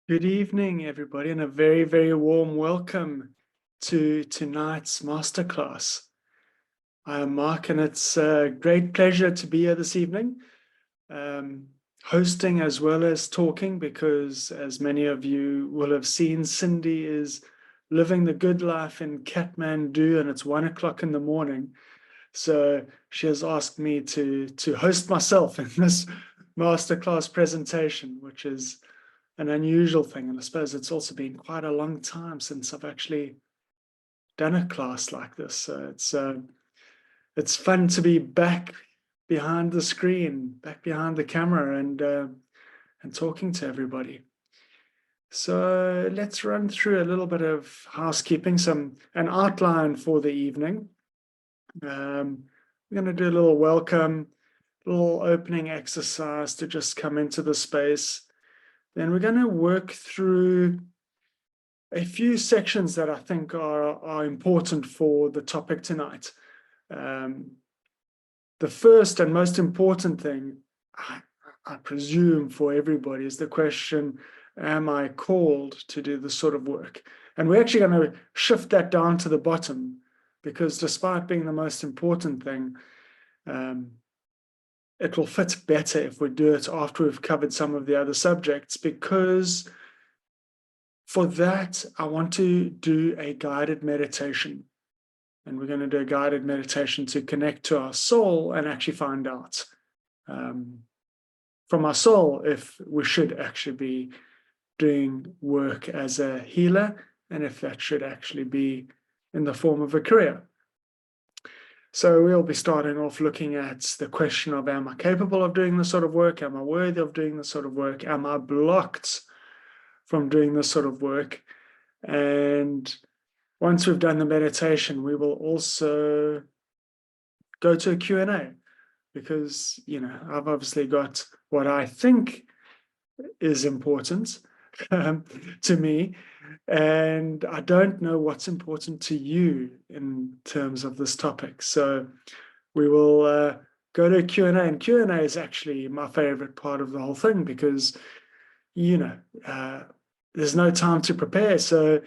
Good evening, everybody, and a very, very warm welcome to tonight's masterclass. I am Mark, and it's a great pleasure to be here this evening, hosting as well as talking, because as many of you will have seen, Cindy is living the good life in Kathmandu, and it's 1 o'clock in the morning. So she has asked me to host myself in this masterclass presentation, which is an unusual thing. And I suppose it's also been quite a long time since I've actually done a class like this. So it's fun to be back behind the screen, back behind the camera, and talking to everybody. So let's run through a little bit of housekeeping, an outline for the evening. We're going to do a little welcome, little opening exercise to just come into the space. Then we're going to work through a few sections that I think are important for the topic tonight. The first and most important thing, I presume, for everybody is the question, am I called to do this sort of work? And we're actually going to shift that down to the bottom, because despite being the most important thing, it will fit better if we do it after we've covered some of the other subjects, because for that, I want to do a guided meditation. And we're going to do a guided meditation to connect to our soul and actually find out from our soul if we should actually be doing work as a healer, and if that should actually be in the form of a career. So we'll be starting off looking at the question of, am I capable of doing this sort of work? Am I worthy of doing this sort of work? Am I blocked from doing this sort of work? And once we've done the meditation, we will also go to a Q&A, because, I've obviously got what I think is important to me, and I don't know what's important to you in terms of this topic. So we will go to a Q&A, and Q&A is actually my favorite part of the whole thing, because, there's no time to prepare. So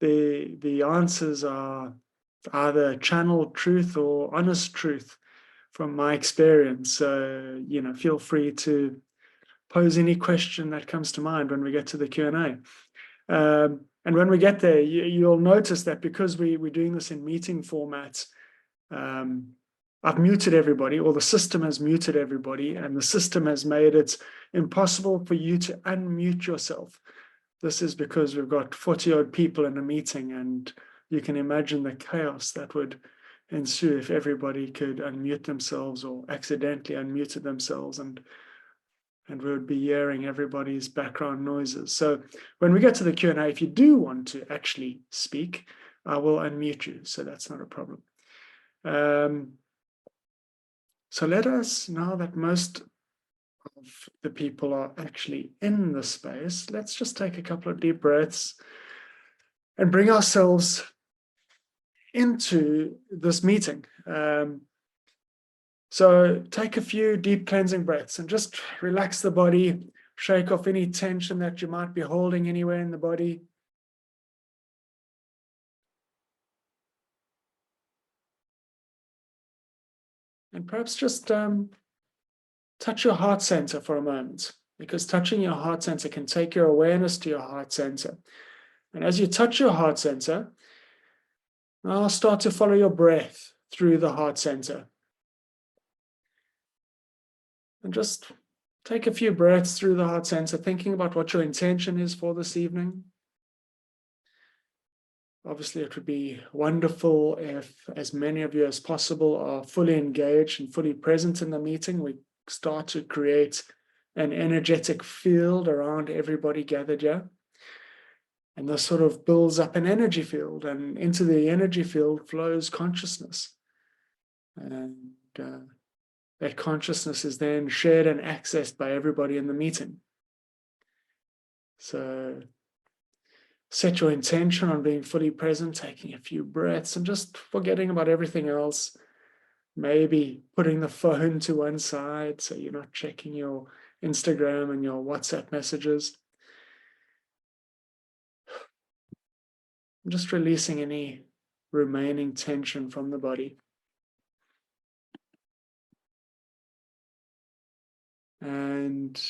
the answers are either channeled truth or honest truth from my experience. So, feel free to pose any question that comes to mind when we get to the Q&A. And when we get there, you'll notice that because we're doing this in meeting formats, I've muted everybody, or the system has muted everybody, and the system has made it impossible for you to unmute yourself. This is because we've got 40-odd people in a meeting, and you can imagine the chaos that would ensue if everybody could unmute themselves or accidentally unmuted themselves, and we would be hearing everybody's background noises. So when we get to the Q&A, if you do want to actually speak, I will unmute you, so that's not a problem. So let us, now that most of the people are actually in the space, let's just take a couple of deep breaths and bring ourselves into this meeting. So take a few deep cleansing breaths and just relax the body, shake off any tension that you might be holding anywhere in the body. And perhaps just touch your heart center for a moment, because touching your heart center can take your awareness to your heart center. And as you touch your heart center, now start to follow your breath through the heart center. And just take a few breaths through the heart center, thinking about what your intention is for this evening. Obviously, it would be wonderful if as many of you as possible are fully engaged and fully present in the meeting. We start to create an energetic field around everybody gathered here. And this sort of builds up an energy field, and into the energy field flows consciousness. And that consciousness is then shared and accessed by everybody in the meeting. So set your intention on being fully present, taking a few breaths and just forgetting about everything else. Maybe putting the phone to one side so you're not checking your Instagram and your WhatsApp messages. just releasing any remaining tension from the body. And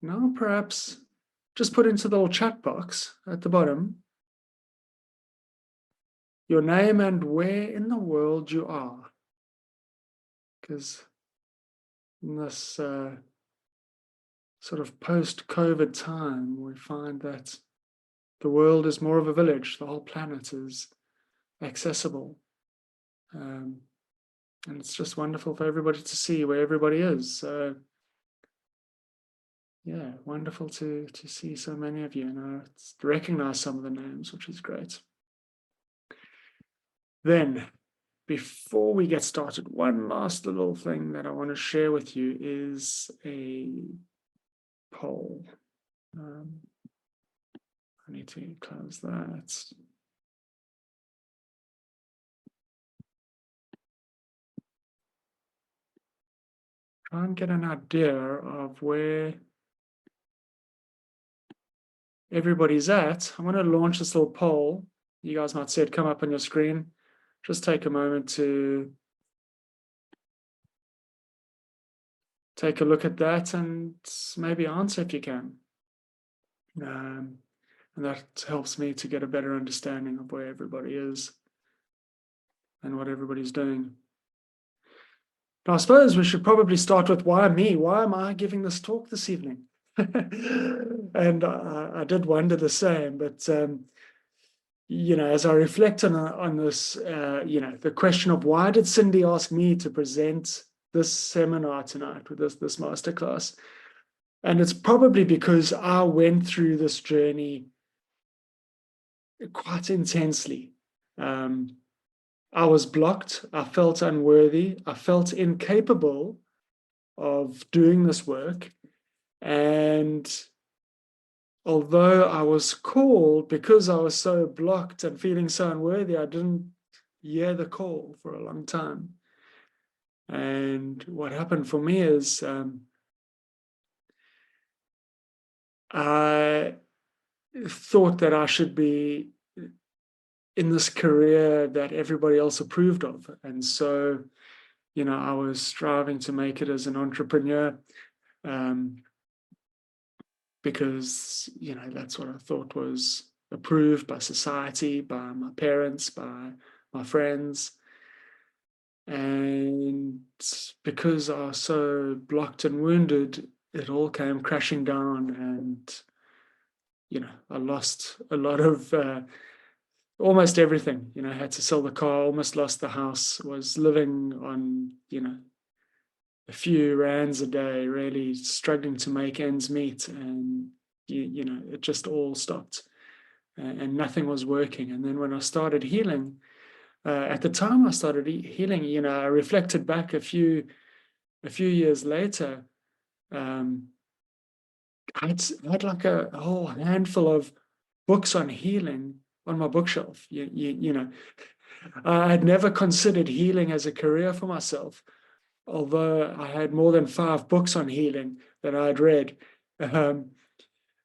now perhaps just put into the little chat box at the bottom your name and where in the world you are. Because in this sort of post-COVID time, we find that the world is more of a village. The whole planet is accessible. And it's just wonderful for everybody to see where everybody is. So, yeah, wonderful to see so many of you and to recognize some of the names, which is great. Then, before we get started, one last little thing that I want to share with you is a poll. I need to close that. Try and get an idea of where everybody's at. I'm going to launch this little poll. You guys might see it come up on your screen. Just take a moment to take a look at that and maybe answer if you can. And that helps me to get a better understanding of where everybody is and what everybody's doing. Now, I suppose we should probably start with why me? Why am I giving this talk this evening? And I did wonder the same, but as I reflect on this, the question of why did Cindy ask me to present this seminar tonight with this masterclass? And it's probably because I went through this journey quite intensely. I was blocked. I felt unworthy. I felt incapable of doing this work. And although I was called, because I was so blocked and feeling so unworthy, I didn't hear the call for a long time. And what happened for me is I thought that I should be in this career that everybody else approved of. And so, I was striving to make it as an entrepreneur because, that's what I thought was approved by society, by my parents, by my friends. And because I was so blocked and wounded, it all came crashing down, and I lost a lot of almost everything. I had to sell the car, almost lost the house, was living on a few rands a day, really struggling to make ends meet, and it just all stopped, and nothing was working. And then when I started healing, at the time I started healing, I reflected back a few years later. I had like a whole handful of books on healing on my bookshelf. I had never considered healing as a career for myself, although I had more than 5 books on healing that I'd read. And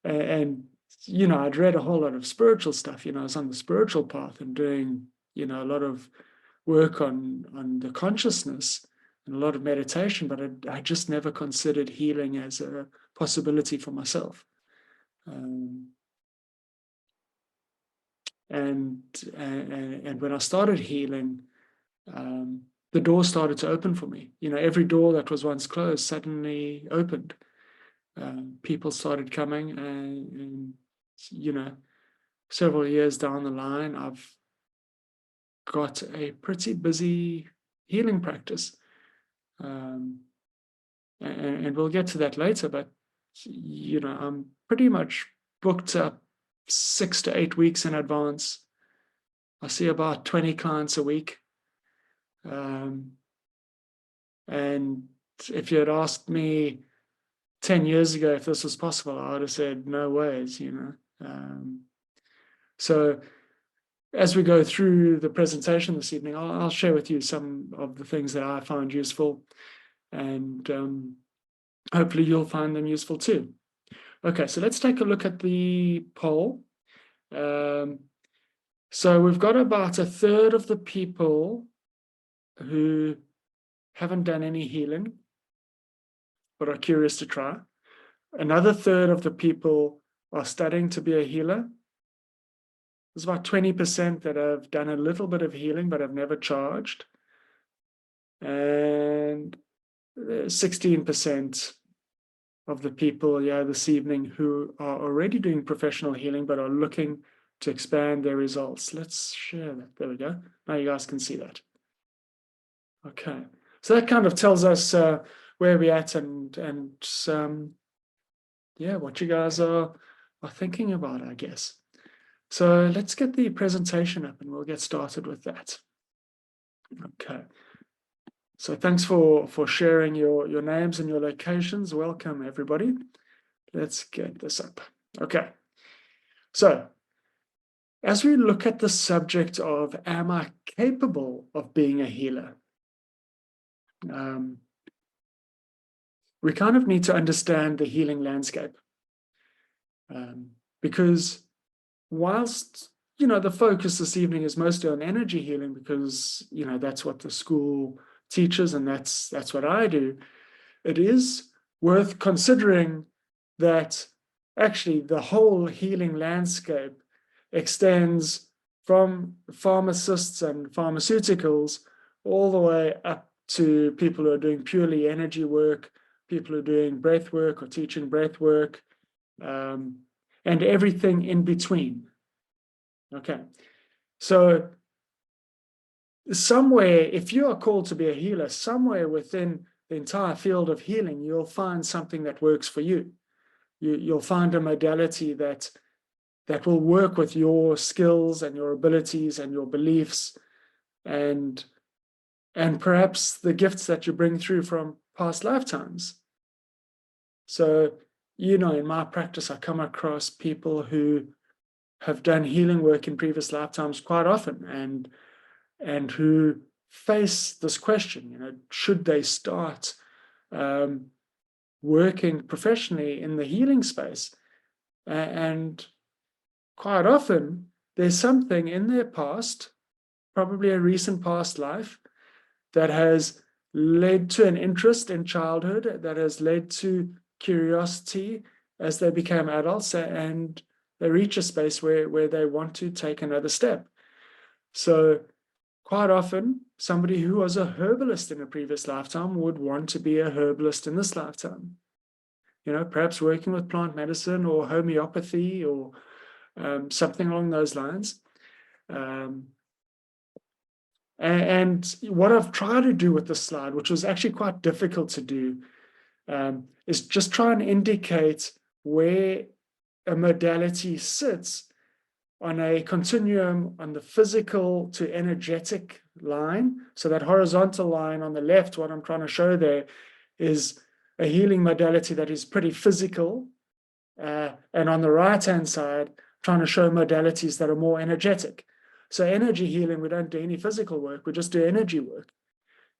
I'd read a whole lot of spiritual stuff. I was on the spiritual path and doing, a lot of work on the consciousness and a lot of meditation, but I just never considered healing as a possibility for myself. And when I started healing, the door started to open for me. Every door that was once closed suddenly opened. People started coming, and several years down the line, I've got a pretty busy healing practice. And we'll get to that later, but I'm pretty much booked up 6 to 8 weeks in advance. I see about 20 clients a week. And if you had asked me 10 years ago if this was possible, I would have said no ways. So as we go through the presentation this evening, I'll share with you some of the things that I find useful, and hopefully you'll find them useful too. Okay, so let's take a look at the poll. So we've got about a third of the people who haven't done any healing, but are curious to try. Another third of the people are studying to be a healer. There's about 20% that have done a little bit of healing, but have never charged. And 16% of the people this evening who are already doing professional healing, but are looking to expand their results. Let's share that. There we go. Now you guys can see that. Okay. So that kind of tells us where we're at and what you guys are thinking about, I guess. So let's get the presentation up and we'll get started with that. Okay. So thanks for sharing your names and your locations. Welcome, everybody. Let's get this up. Okay. So as we look at the subject of, am I capable of being a healer? We kind of need to understand the healing landscape. Because whilst, the focus this evening is mostly on energy healing because, that's what the school teaches and that's what I do, it is worth considering that actually the whole healing landscape extends from pharmacists and pharmaceuticals all the way up to people who are doing purely energy work, people who are doing breath work or teaching breath work, and everything in between. Okay, so somewhere, if you are called to be a healer, somewhere within the entire field of healing, you'll find something that works for you. You'll find a modality that will work with your skills and your abilities and your beliefs and perhaps the gifts that you bring through from past lifetimes. So, in my practice, I come across people who have done healing work in previous lifetimes quite often and who face this question, should they start working professionally in the healing space? And quite often, there's something in their past, probably a recent past life, that has led to an interest in childhood, that has led to curiosity as they became adults, and they reach a space where they want to take another step. So quite often, somebody who was a herbalist in a previous lifetime would want to be a herbalist in this lifetime. Perhaps working with plant medicine or homeopathy or something along those lines. And what I've tried to do with this slide, which was actually quite difficult to do, is just try and indicate where a modality sits on a continuum on the physical to energetic line. So that horizontal line on the left, what I'm trying to show there is a healing modality that is pretty physical. And on the right-hand side, trying to show modalities that are more energetic. So energy healing, we don't do any physical work, we just do energy work.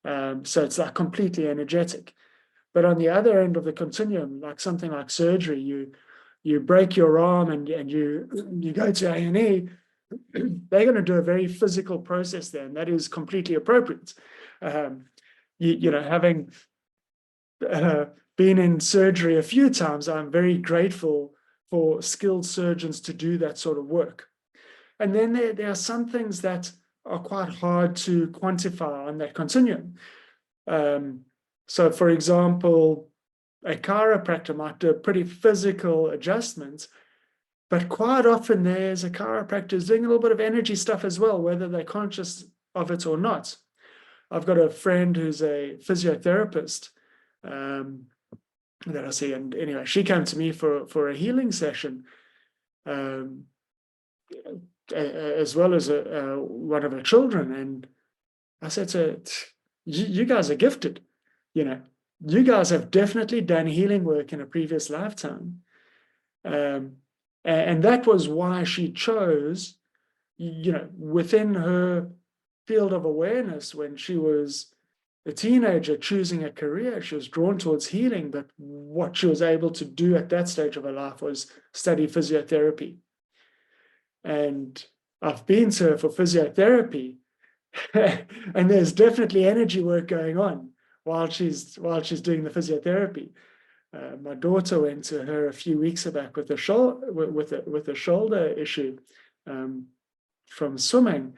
So it's like completely energetic. But on the other end of the continuum, like something like surgery, you break your arm and you go to A&E, they're going to do a very physical process there, and that is completely appropriate. Having been in surgery a few times, I'm very grateful for skilled surgeons to do that sort of work. And then there are some things that are quite hard to quantify on that continuum. So, for example, a chiropractor might do a pretty physical adjustment, but quite often there's a chiropractor doing a little bit of energy stuff as well, whether they're conscious of it or not. I've got a friend who's a physiotherapist that I see, and anyway, she came to me for a healing session, as well as one of her children, and I said to her, you guys are gifted, you guys have definitely done healing work in a previous lifetime. And that was why she chose, within her field of awareness when she was a teenager choosing a career, she was drawn towards healing, but what she was able to do at that stage of her life was study physiotherapy. And I've been to her for physiotherapy, and there's definitely energy work going on while she's doing the physiotherapy. My daughter went to her a few weeks back with a shoulder issue from swimming,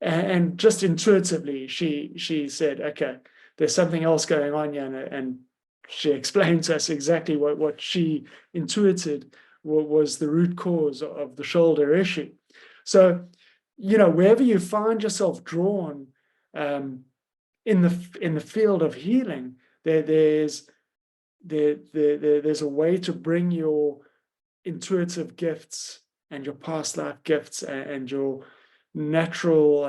and just intuitively she said, "Okay, there's something else going on, Yana," and she explained to us exactly what she intuited was the root cause of the shoulder issue. So, wherever you find yourself drawn in the field of healing, there's a way to bring your intuitive gifts and your past life gifts and your natural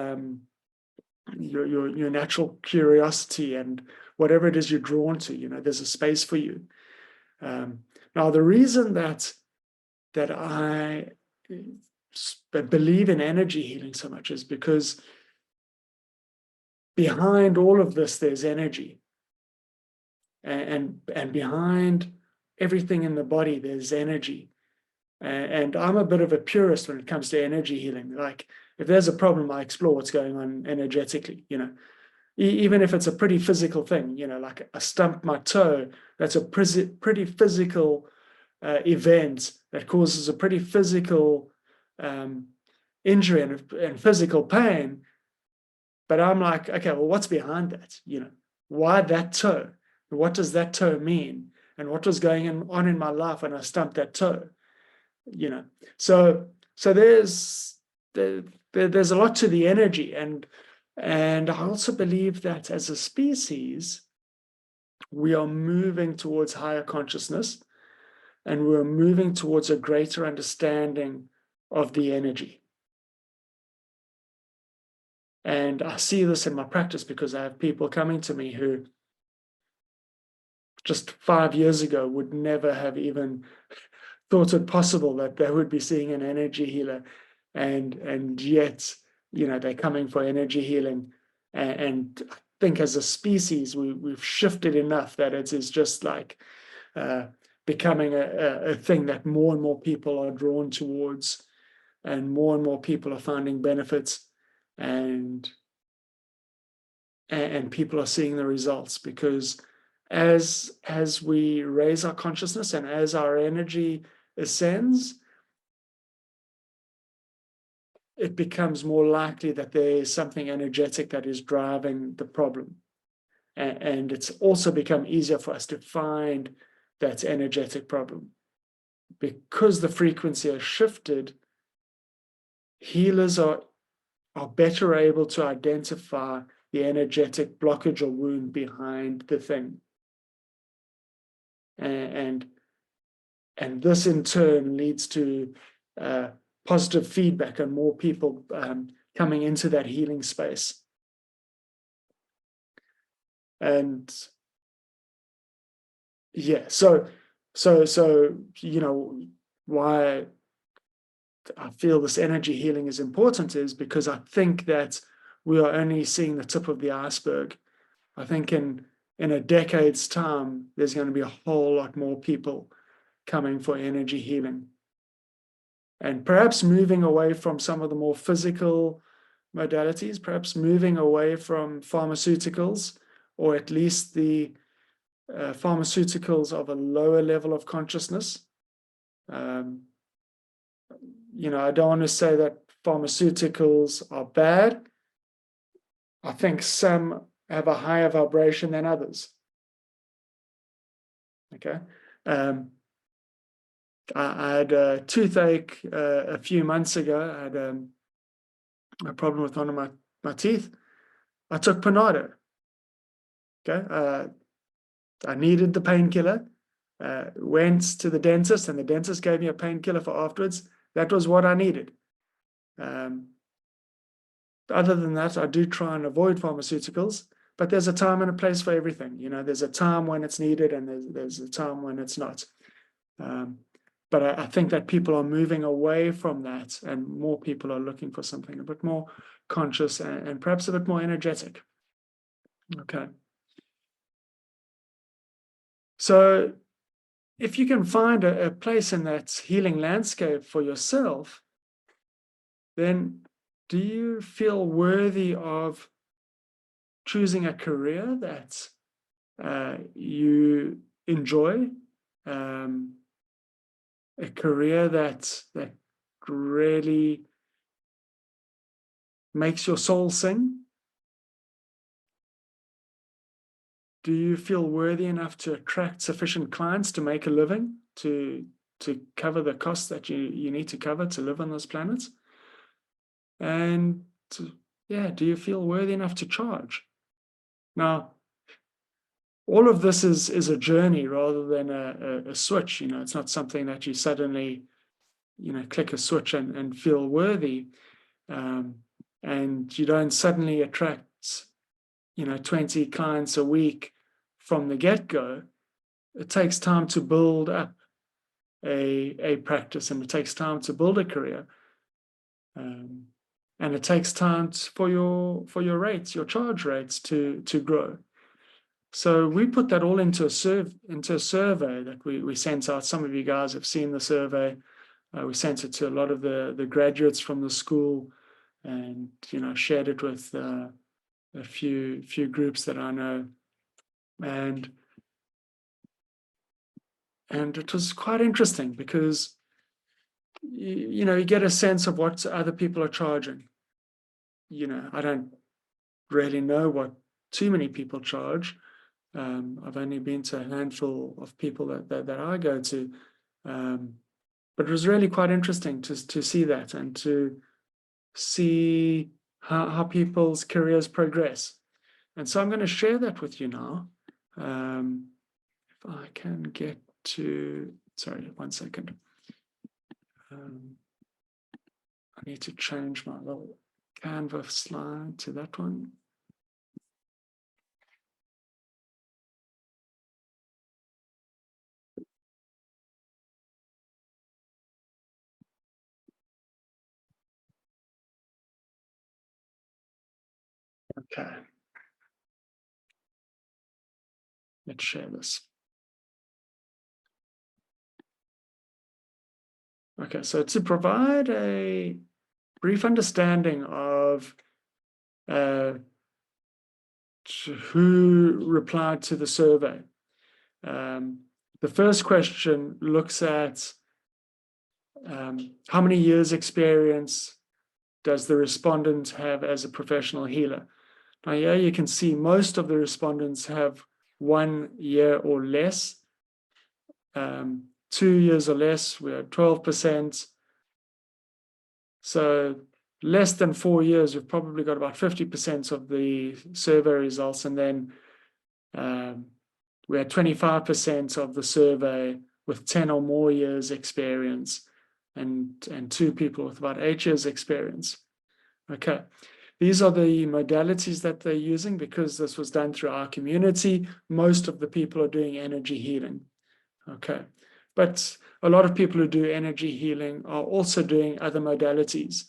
your natural curiosity and whatever it is you're drawn to. There's a space for you. Now, the reason that I believe in energy healing so much is because behind all of this, there's energy. And behind everything in the body, there's energy. And I'm a bit of a purist when it comes to energy healing. Like, if there's a problem, I explore what's going on energetically, even if it's a pretty physical thing, like I stumped my toe, that's a pretty physical event that causes a pretty physical injury and physical pain. But I'm like, okay, well, what's behind that? Why that toe? What does that toe mean? And what was going on in my life when I stumped that toe? So there's a lot to the energy, and I also believe that as a species, we are moving towards higher consciousness, and we're moving towards a greater understanding of the energy. And I see this in my practice because I have people coming to me who just 5 years ago would never have even thought it possible that they would be seeing an energy healer, and yet they're coming for energy healing. And I think as a species we've shifted enough that it is just like becoming a thing that more and more people are drawn towards, and more people are finding benefits, and people are seeing the results, because as we raise our consciousness and as our energy ascends, it becomes more likely that there is something energetic that is driving the problem. And it's also become easier for us to find that energetic problem. Because the frequency has shifted, healers are better able to identify the energetic blockage or wound behind the thing. And this in turn leads to positive feedback and more people coming into that healing space. And yeah, so why I feel this energy healing is important is because I think that we are only seeing the tip of the iceberg. I think in a decade's time, there's going to be a whole lot more people coming for energy healing, and perhaps moving away from some of the more physical modalities, perhaps moving away from pharmaceuticals, or at least the pharmaceuticals of a lower level of consciousness. I don't want to say that pharmaceuticals are bad. I think some have a higher vibration than others. Okay. I had a toothache a few months ago. I had a problem with one of my teeth. I took Panado. Okay. I needed the painkiller. Went to the dentist, and the dentist gave me a painkiller for afterwards. That was what I needed. Other than that, I do try and avoid pharmaceuticals, but there's a time and a place for everything. There's a time when it's needed, and there's a time when it's not. But I think that people are moving away from that, and more people are looking for something a bit more conscious and perhaps a bit more energetic. Okay. So if you can find a place in that healing landscape for yourself, then do you feel worthy of choosing a career that you enjoy, a career that really makes your soul sing? Do you feel worthy enough to attract sufficient clients to make a living, to cover the costs that you need to cover to live on this planet? And yeah, do you feel worthy enough to charge? Now, all of this is a journey rather than a switch. It's not something that you suddenly, click a switch and feel worthy. And you don't suddenly attract 20 clients a week from the get-go. It takes time to build up a practice, and it takes time to build a career. And it takes time for your rates, your charge rates to grow. So we put that all into a survey that we sent out. Some of you guys have seen the survey. We sent it to a lot of the graduates from the school, and shared it with a few groups that I know, and it was quite interesting because you get a sense of what other people are charging. I don't really know what too many people charge. I've only been to a handful of people that I go to, but it was really quite interesting to see that and to see how people's careers progress. And so I'm going to share that with you now. If I can get to, sorry, 1 second. I need to change my little Canva slide to that one. Okay. Let's share this. Okay, so to provide a brief understanding of who replied to the survey, the first question looks at how many years experience does the respondent have as a professional healer. Now here you can see most of the respondents have 1 year or less. 2 years or less, we're at 12%. So less than 4 years, we've probably got about 50% of the survey results. And then we had 25% of the survey with 10 or more years experience, and 2 people with about 8 years experience. Okay. These are the modalities that they're using because this was done through our community. Most of the people are doing energy healing. Okay. But a lot of people who do energy healing are also doing other modalities.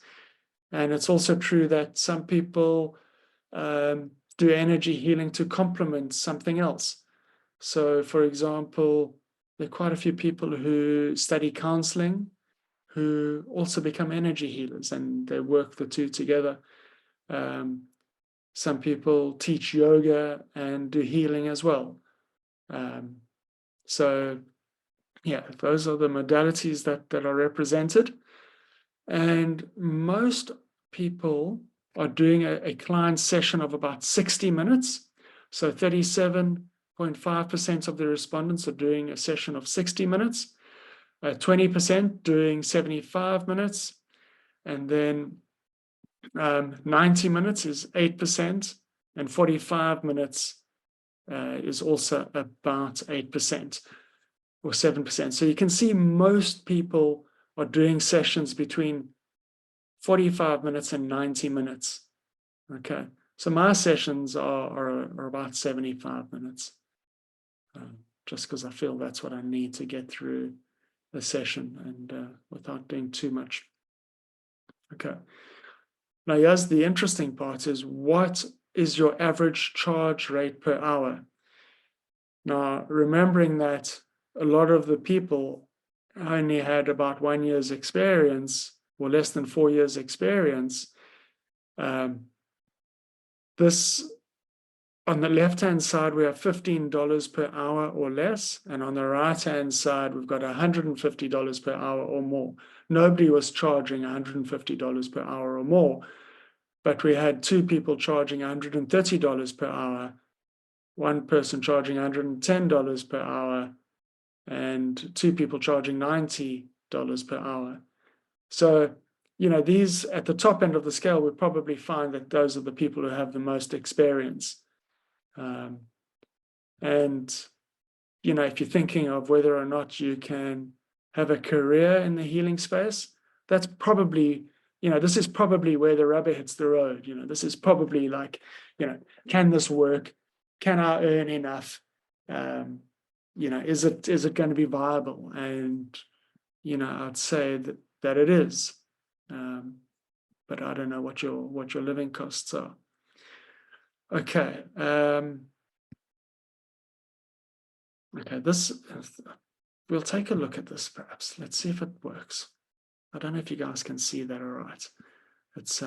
And it's also true that some people do energy healing to complement something else. So, for example, there are quite a few people who study counseling who also become energy healers, and they work the two together. Some people teach yoga and do healing as well. So yeah, those are the modalities that are represented. And most people are doing a client session of about 60 minutes. So 37.5% of the respondents are doing a session of 60 minutes, 20% doing 75 minutes, and then 90 minutes is 8%, and 45 minutes is also about 8% or 7%. So you can see most people are doing sessions between 45 minutes and 90 minutes. Okay, so my sessions are about 75 minutes, just because I feel that's what I need to get through the session and without doing too much. Okay. Now, here's the interesting part is, what is your average charge rate per hour? Now, remembering that a lot of the people only had about 1 year's experience, or less than 4 years experience, this, on the left-hand side, we have $15 per hour or less, and on the right-hand side, we've got $150 per hour or more. Nobody was charging $150 per hour or more, but we had 2 people charging $130 per hour, 1 person charging $110 per hour, and 2 people charging $90 per hour. So, these at the top end of the scale, we probably find that those are the people who have the most experience. And, if you're thinking of whether or not you can have a career in the healing space, that's probably, this is probably where the rubber hits the road. This is probably like, can this work? Can I earn enough? Is it going to be viable? And, I'd say that it is. But I don't know what your living costs are. Okay. Okay, we'll take a look at this perhaps. Let's see if it works. I don't know if you guys can see that all right. It's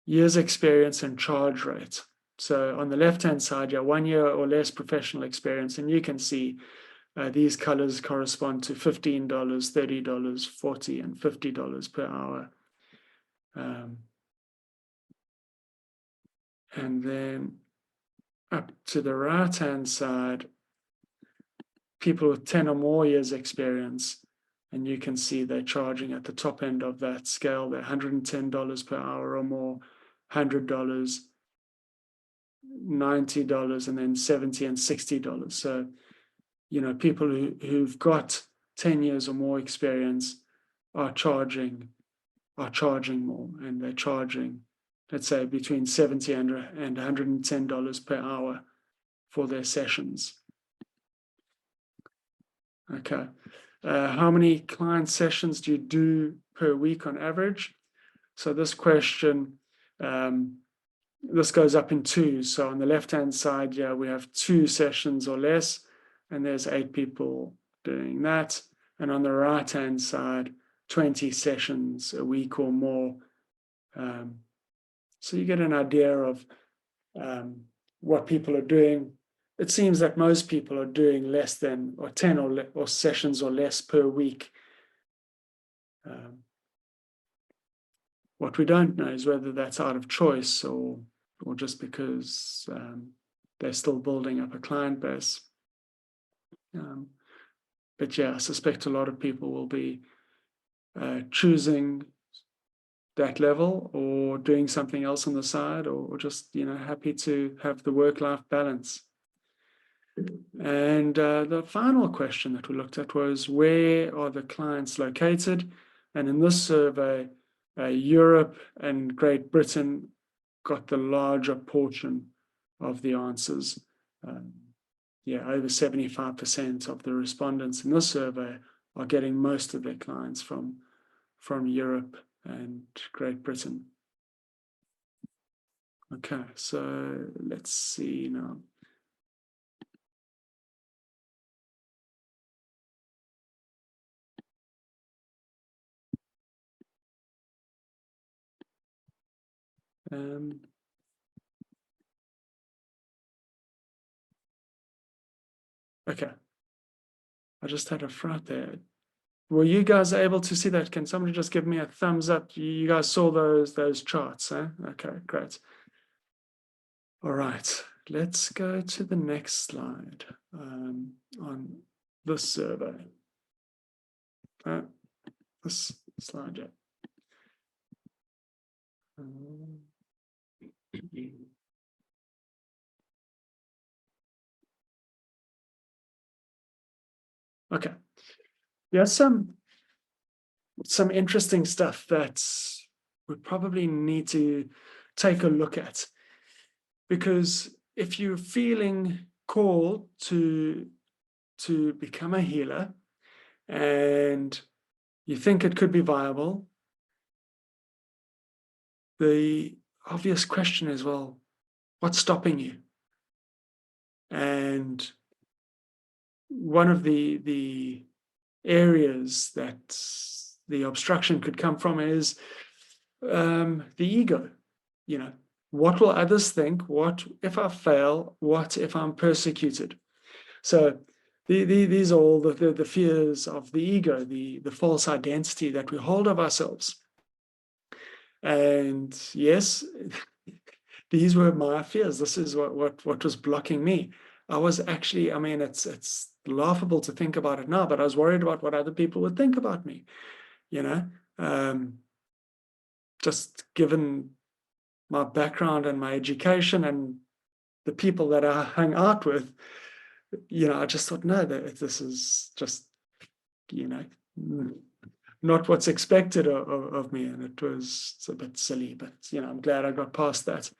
years experience and charge rate. So on the left-hand side, 1 year or less professional experience, and you can see these colors correspond to $15, $30, $40, and $50 per hour. And then up to the right-hand side, people with 10 or more years experience, and you can see they're charging at the top end of that scale. They're $110 per hour or more, $100, $90, and then $70 and $60. So, people who've got 10 years or more experience are charging more, and they're charging, let's say, between $70 and $110 per hour for their sessions. Okay. How many client sessions do you do per week on average? So this question, this goes up in 2. So on the left-hand side, we have 2 sessions or less, and there's 8 people doing that. And on the right-hand side, 20 sessions a week or more. So you get an idea of what people are doing. It seems that most people are doing less than, or 10 or sessions or less per week. What we don't know is whether that's out of choice or just because they're still building up a client base. But I suspect a lot of people will be choosing that level or doing something else on the side, or just, happy to have the work-life balance. And the final question that we looked at was, where are the clients located? And in this survey, Europe and Great Britain got the larger portion of the answers. Over 75% of the respondents in this survey are getting most of their clients from Europe and Great Britain. Okay, so let's see now. Okay, I just had a fright there. Were you guys able to see that? Can somebody just give me a thumbs up? You guys saw those charts, eh? Okay, great. All right, let's go to the next slide on this survey. This slide, yeah. Okay. There's some interesting stuff that we probably need to take a look at, because if you're feeling called to become a healer and you think it could be viable, the obvious question is, well, what's stopping you? And one of the areas that the obstruction could come from is the ego. What will others think? What if I fail? What if I'm persecuted? So these are all the fears of the ego, the false identity that we hold of ourselves. And yes, these were my fears. This is what was blocking me. I was actually, it's laughable to think about it now, but I was worried about what other people would think about me, just given my background and my education and the people that I hung out with, I just thought, no, that this is just, not what's expected of me. And it's a bit silly, but, I'm glad I got past that.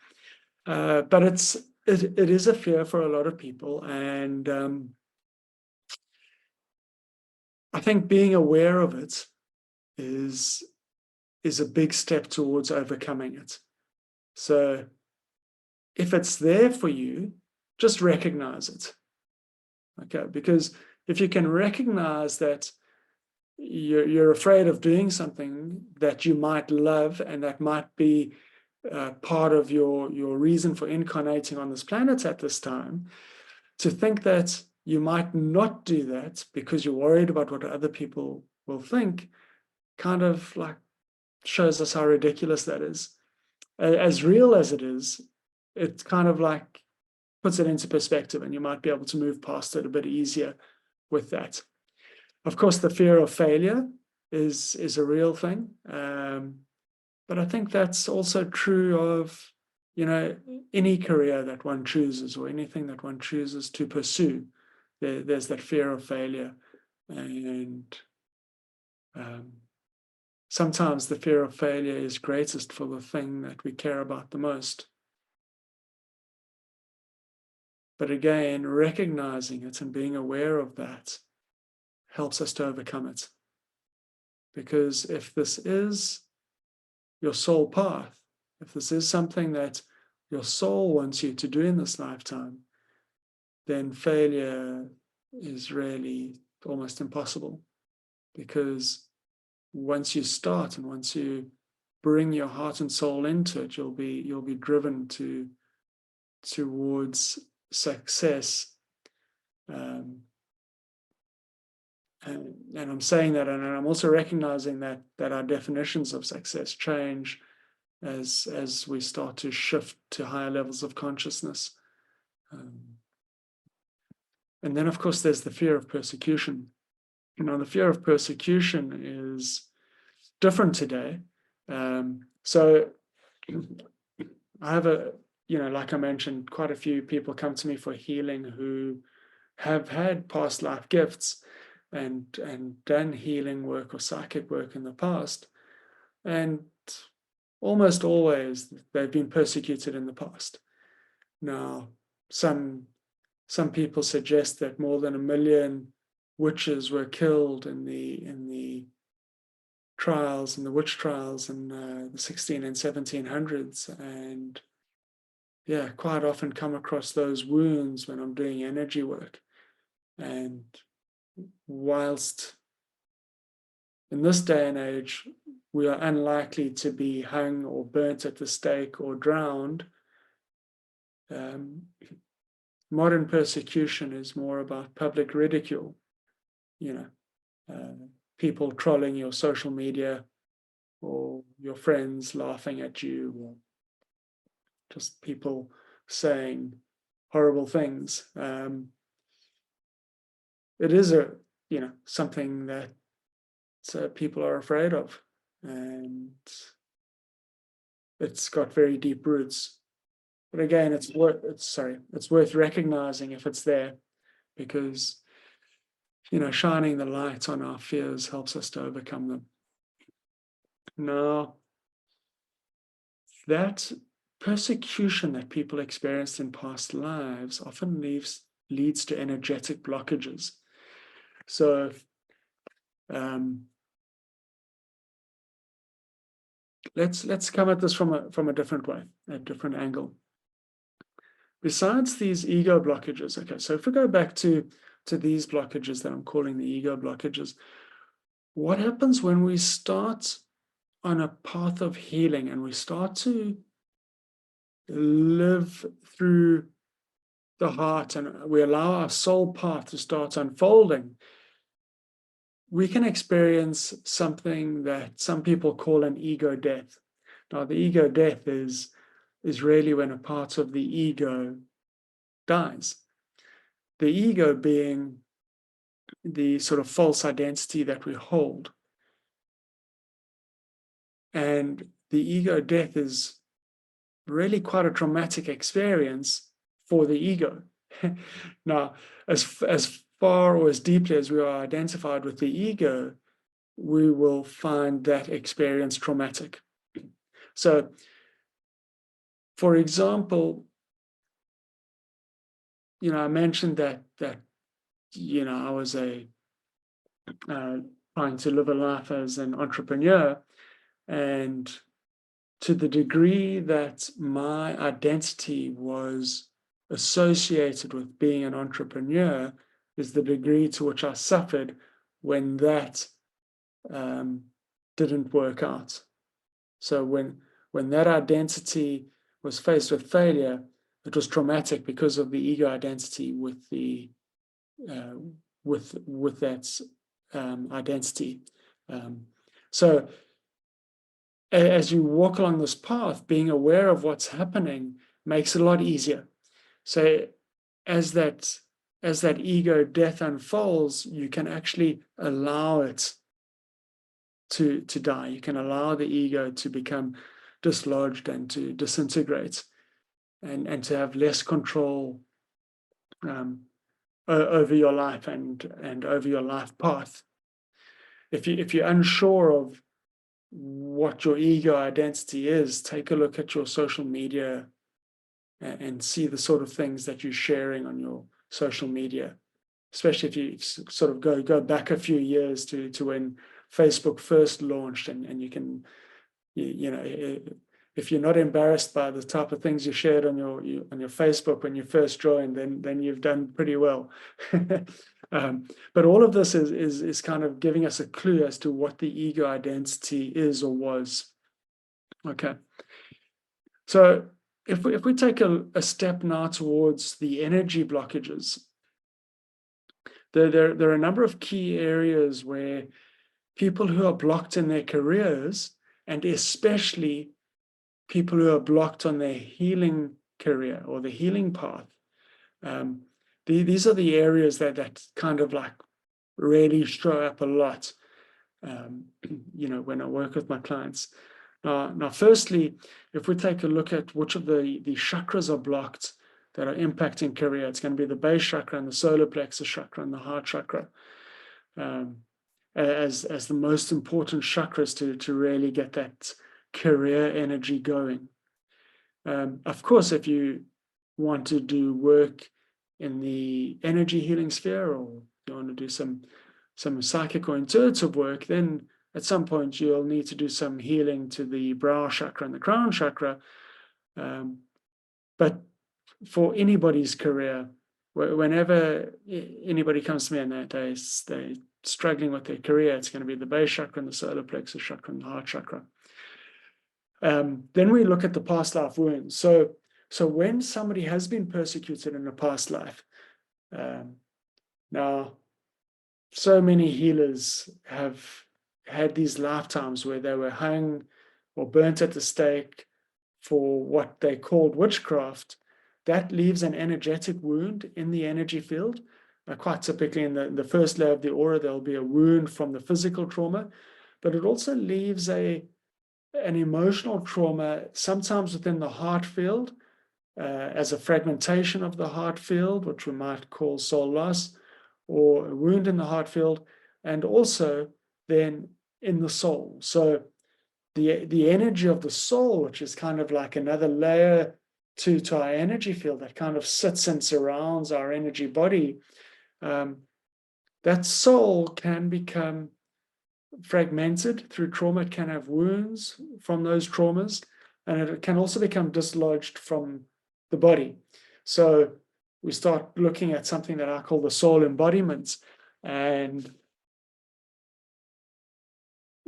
But it is a fear for a lot of people. And I think being aware of it is a big step towards overcoming it. So if it's there for you, just recognize it. Okay, because if you can recognize that you're afraid of doing something that you might love and that might be part of your reason for incarnating on this planet at this time, to think that you might not do that because you're worried about what other people will think, kind of like shows us how ridiculous that is. As real as it is, it kind of like puts it into perspective, and you might be able to move past it a bit easier with that. Of course, the fear of failure is a real thing. But I think that's also true of, any career that one chooses or anything that one chooses to pursue. There's that fear of failure. And sometimes the fear of failure is greatest for the thing that we care about the most. But again, recognizing it and being aware of that helps us to overcome it. Because if this is your soul path, if this is something that your soul wants you to do in this lifetime, then failure is really almost impossible. Because once you start and once you bring your heart and soul into it, you'll be driven towards success. And I'm saying that, and I'm also recognizing that our definitions of success change as we start to shift to higher levels of consciousness. And then, of course, there's the fear of persecution. The fear of persecution is different today. So I have like I mentioned, quite a few people come to me for healing who have had past life gifts and done healing work or psychic work in the past. And almost always they've been persecuted in the past. Now, some people suggest that more than 1 million witches were killed in the trials, in the witch trials in the 16 and 1700s. And yeah, quite often come across those wounds when I'm doing energy work. And whilst in this day and age, we are unlikely to be hung or burnt at the stake or drowned, modern persecution is more about public ridicule, people trolling your social media or your friends laughing at you, or just people saying horrible things. It is something that people are afraid of, and it's got very deep roots. But again, it's worth recognizing if it's there, because shining the light on our fears helps us to overcome them. Now, that persecution that people experienced in past lives often leads to energetic blockages. So let's come at this from a different way, a different angle. Besides these ego blockages, okay, so if we go back to these blockages that I'm calling the ego blockages, what happens when we start on a path of healing and we start to live through the heart and we allow our soul path to start unfolding, we can experience something that some people call an ego death. Now, the ego death is really when a part of the ego dies. The ego being the sort of false identity that we hold. And the ego death is really quite a traumatic experience for the ego. Now, as far or as deeply as we are identified with the ego, we will find that experience traumatic. So, for example, I mentioned that I was trying to live a life as an entrepreneur, and to the degree that my identity was associated with being an entrepreneur is the degree to which I suffered when that didn't work out. So when that identity was faced with failure, it was traumatic because of the ego identity with the with that identity. So as you walk along this path, being aware of what's happening makes it a lot easier. So as that ego death unfolds, you can actually allow it to die. You can allow the ego to become dislodged and to disintegrate, and to have less control over your life and over your life path. If you're unsure of what your ego identity is, take a look at your social media and see the sort of things that you're sharing on your social media, especially if you sort of go back a few years to when Facebook first launched, and you can, if you're not embarrassed by the type of things you shared on your Facebook when you first joined, then you've done pretty well. But all of this is kind of giving us a clue as to what the ego identity is or was. Okay. So if we take a step now towards the energy blockages, there are a number of key areas where people who are blocked in their careers, and especially people who are blocked on their healing career or the healing path, these are the areas that kind of like really show up a lot, when I work with my clients. Now, firstly, if we take a look at which of the chakras are blocked that are impacting career, it's going to be the base chakra and the solar plexus chakra and the heart chakra, as the most important chakras to really get that career energy going. Of course, if you want to do work in the energy healing sphere, or you want to do some psychic or intuitive work, then at some point you'll need to do some healing to the brow chakra and the crown chakra. But for anybody's career, whenever anybody comes to me and they're struggling with their career, it's going to be the base chakra and the solar plexus chakra and the heart chakra. Then we look at the past life wounds. So when somebody has been persecuted in a past life, now so many healers have had these lifetimes where they were hung or burnt at the stake for what they called witchcraft. That leaves an energetic wound in the energy field. Quite typically in the first layer of the aura, there'll be a wound from the physical trauma, but it also leaves an emotional trauma, sometimes within the heart field, as a fragmentation of the heart field, which we might call soul loss, or a wound in the heart field, and also then in the soul. So the energy of the soul, which is kind of like another layer to our energy field that kind of sits and surrounds our energy body, that soul can become fragmented through trauma. It can have wounds from those traumas, and it can also become dislodged from the body. So we start looking at something that I call the soul embodiments, and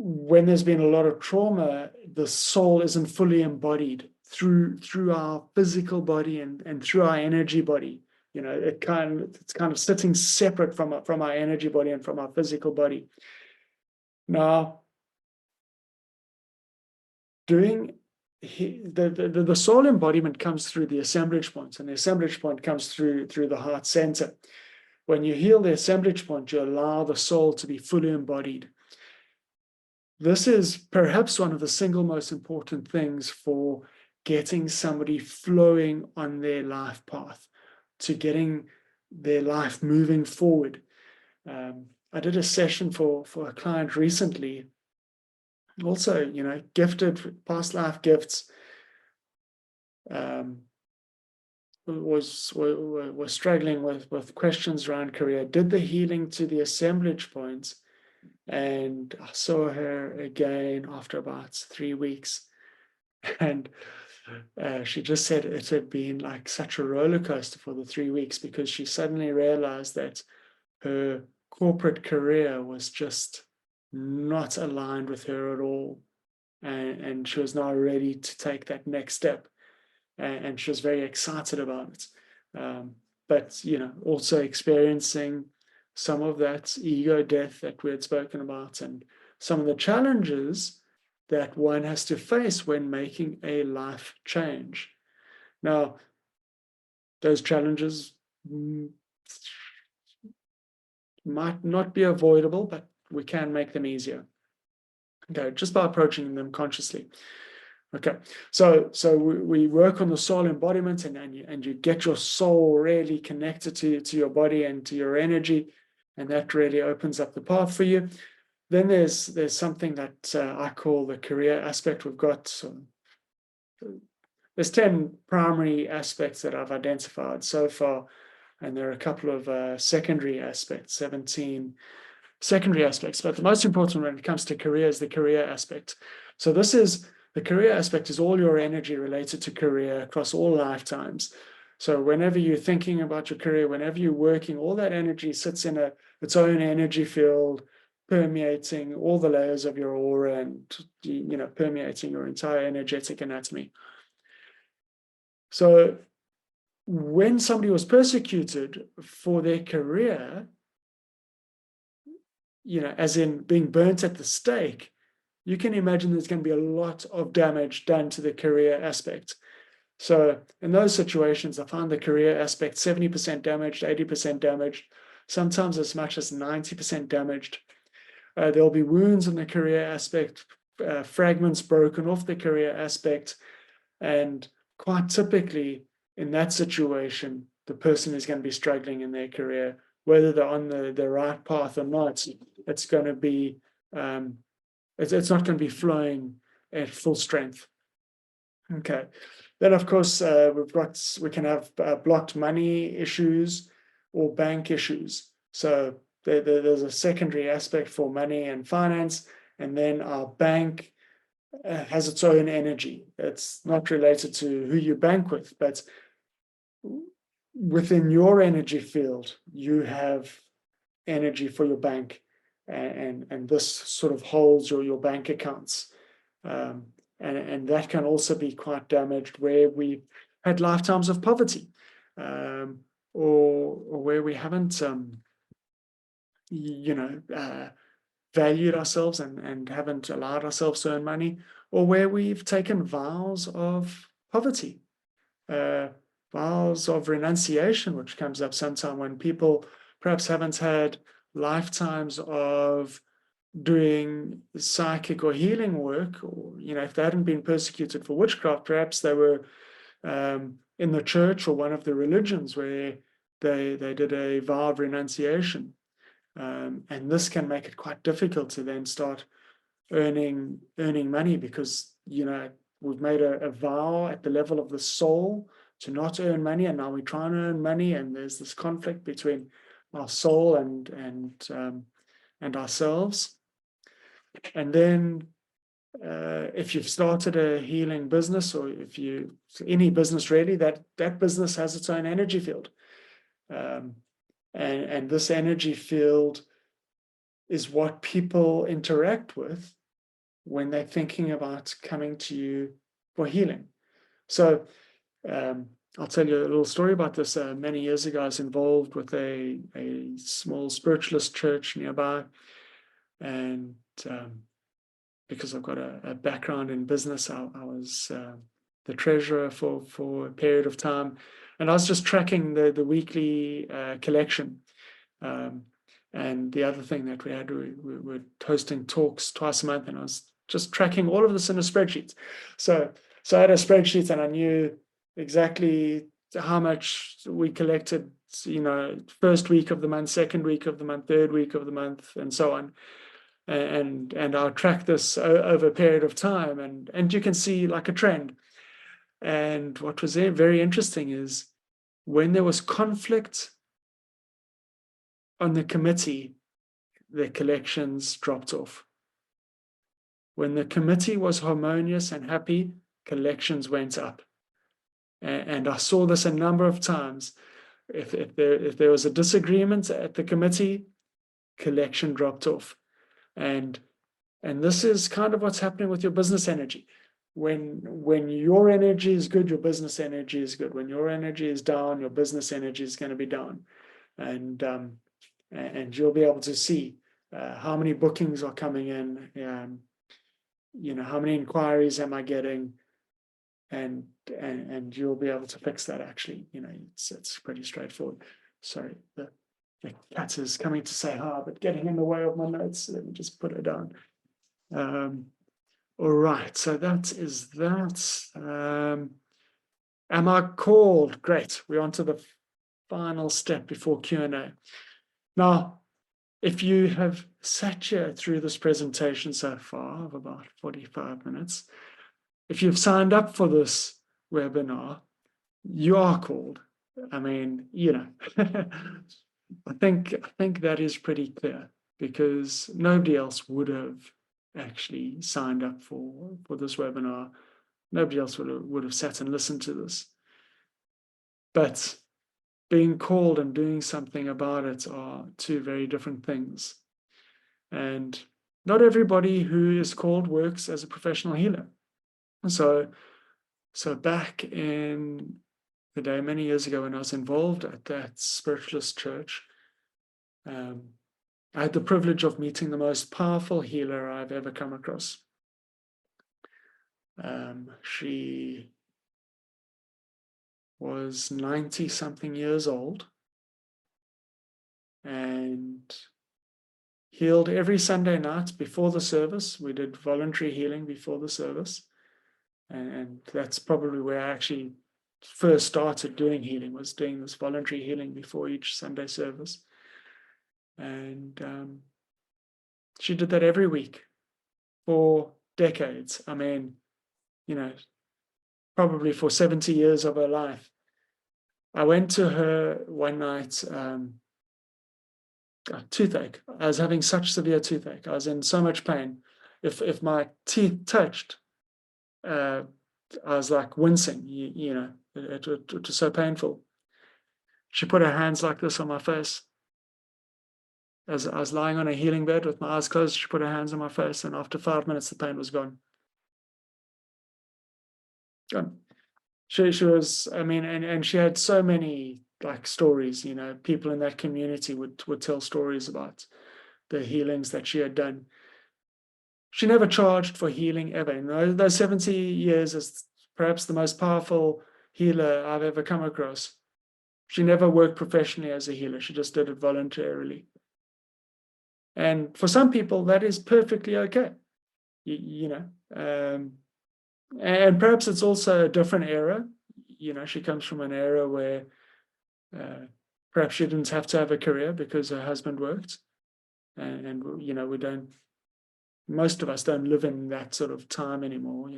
when there's been a lot of trauma, the soul isn't fully embodied through our physical body and through our energy body. It's kind of sitting separate from our energy body and from our physical body. Now, the soul embodiment comes through the assemblage point, and the assemblage point comes through the heart center. When you heal the assemblage point, you allow the soul to be fully embodied. This is perhaps one of the single most important things for getting somebody flowing on their life path, to getting their life moving forward. I did a session for a client recently, also, gifted, past life gifts, was struggling with questions around career, did the healing to the assemblage points, and I saw her again after about 3 weeks. And she just said it had been like such a roller coaster for the 3 weeks, because she suddenly realized that her corporate career was just not aligned with her at all. And she was now ready to take that next step. And she was very excited about it. But, also experiencing some of that ego death that we had spoken about, and some of the challenges that one has to face when making a life change. Now, those challenges might not be avoidable, but we can make them easier. Okay, just by approaching them consciously. Okay, so we work on the soul embodiment, and you get your soul really connected to your body and to your energy, and that really opens up the path for you. Then there's something that I call the career aspect. We've got there's 10 primary aspects that I've identified so far, and there are a couple of secondary aspects, 17 secondary aspects. But the most important when it comes to career is the career aspect. So the career aspect is all your energy related to career across all lifetimes. So whenever you're thinking about your career, whenever you're working, all that energy sits in its own energy field, permeating all the layers of your aura, and permeating your entire energetic anatomy. So when somebody was persecuted for their career, as in being burnt at the stake, you can imagine there's going to be a lot of damage done to the career aspect. So in those situations, I find the career aspect 70% damaged, 80% damaged, sometimes as much as 90% damaged. There'll be wounds in the career aspect, fragments broken off the career aspect, and quite typically in that situation, the person is going to be struggling in their career, whether they're on the right path or not. It's going to be it's not going to be flowing at full strength. Okay. Then, of course, we can have blocked money issues or bank issues. So there's a secondary aspect for money and finance, and then our bank has its own energy. It's not related to who you bank with, but within your energy field, you have energy for your bank, and this sort of holds your bank accounts. And that can also be quite damaged where we had lifetimes of poverty, or where we haven't, valued ourselves and haven't allowed ourselves to earn money, or where we've taken vows of poverty, vows of renunciation, which comes up sometime when people perhaps haven't had lifetimes of doing psychic or healing work, or if they hadn't been persecuted for witchcraft, perhaps they were in the church or one of the religions where they did a vow of renunciation, and this can make it quite difficult to then start earning money, because we've made a vow at the level of the soul to not earn money, and now we're trying to earn money, and there's this conflict between our soul and ourselves. And then if you've started a healing business, or any business really, that business has its own energy field, and this energy field is what people interact with when they're thinking about coming to you for healing. So I'll tell you a little story about this. Many years ago, I was involved with a small spiritualist church nearby, and because I've got a background in business, I was the treasurer for a period of time, and I was just tracking the weekly collection. And the other thing that we had, we were hosting talks twice a month, and I was just tracking all of this in a spreadsheet. So I had a spreadsheet, and I knew exactly how much we collected, first week of the month, second week of the month, third week of the month, and so on. And I'll track this over a period of time, and you can see like a trend. And what was very interesting is when there was conflict on the committee, the collections dropped off. When the committee was harmonious and happy, collections went up. And I saw this a number of times. If there was a disagreement at the committee, collection dropped off. And this is kind of what's happening with your business energy. When your energy is good, your business energy is good. When your energy is down, your business energy is going to be down. And you'll be able to see how many bookings are coming in, how many inquiries am I getting, and you'll be able to fix that. Actually, it's pretty straightforward. Sorry, the cat is coming to say hi, but getting in the way of my notes. Let me just put it down. All right, so that is that. Am I called? Great. We're on to the final step before Q&A. Now, if you have sat here through this presentation so far of about 45 minutes, if you've signed up for this webinar, you are called. I mean, I think that is pretty clear, because nobody else would have actually signed up for this webinar. Nobody else would have sat and listened to this. But being called and doing something about it are two very different things. And not everybody who is called works as a professional healer. So back in the day, many years ago, when I was involved at that spiritualist church, I had the privilege of meeting the most powerful healer I've ever come across. She was 90-something years old and healed every Sunday night before the service. We did voluntary healing before the service. And that's probably where I actually first started doing healing, was doing this voluntary healing before each Sunday service. And she did that every week for decades. I mean, probably for 70 years of her life. I went to her one night, toothache. I was having such severe toothache. I was in so much pain. If my teeth touched, I was like wincing, it was so painful. She put her hands like this on my face. As I was lying on a healing bed with my eyes closed, she put her hands on my face, and after 5 minutes, the pain was gone. Gone. She was, I mean, and she had so many stories, people in that community would tell stories about the healings that she had done. She never charged for healing ever. In those 70 years as perhaps the most powerful healer I've ever come across, she never worked professionally as a healer. She just did it voluntarily. And for some people, that is perfectly okay. And perhaps it's also a different era. She comes from an era where perhaps she didn't have to have a career because her husband worked. And most of us don't live in that sort of time anymore.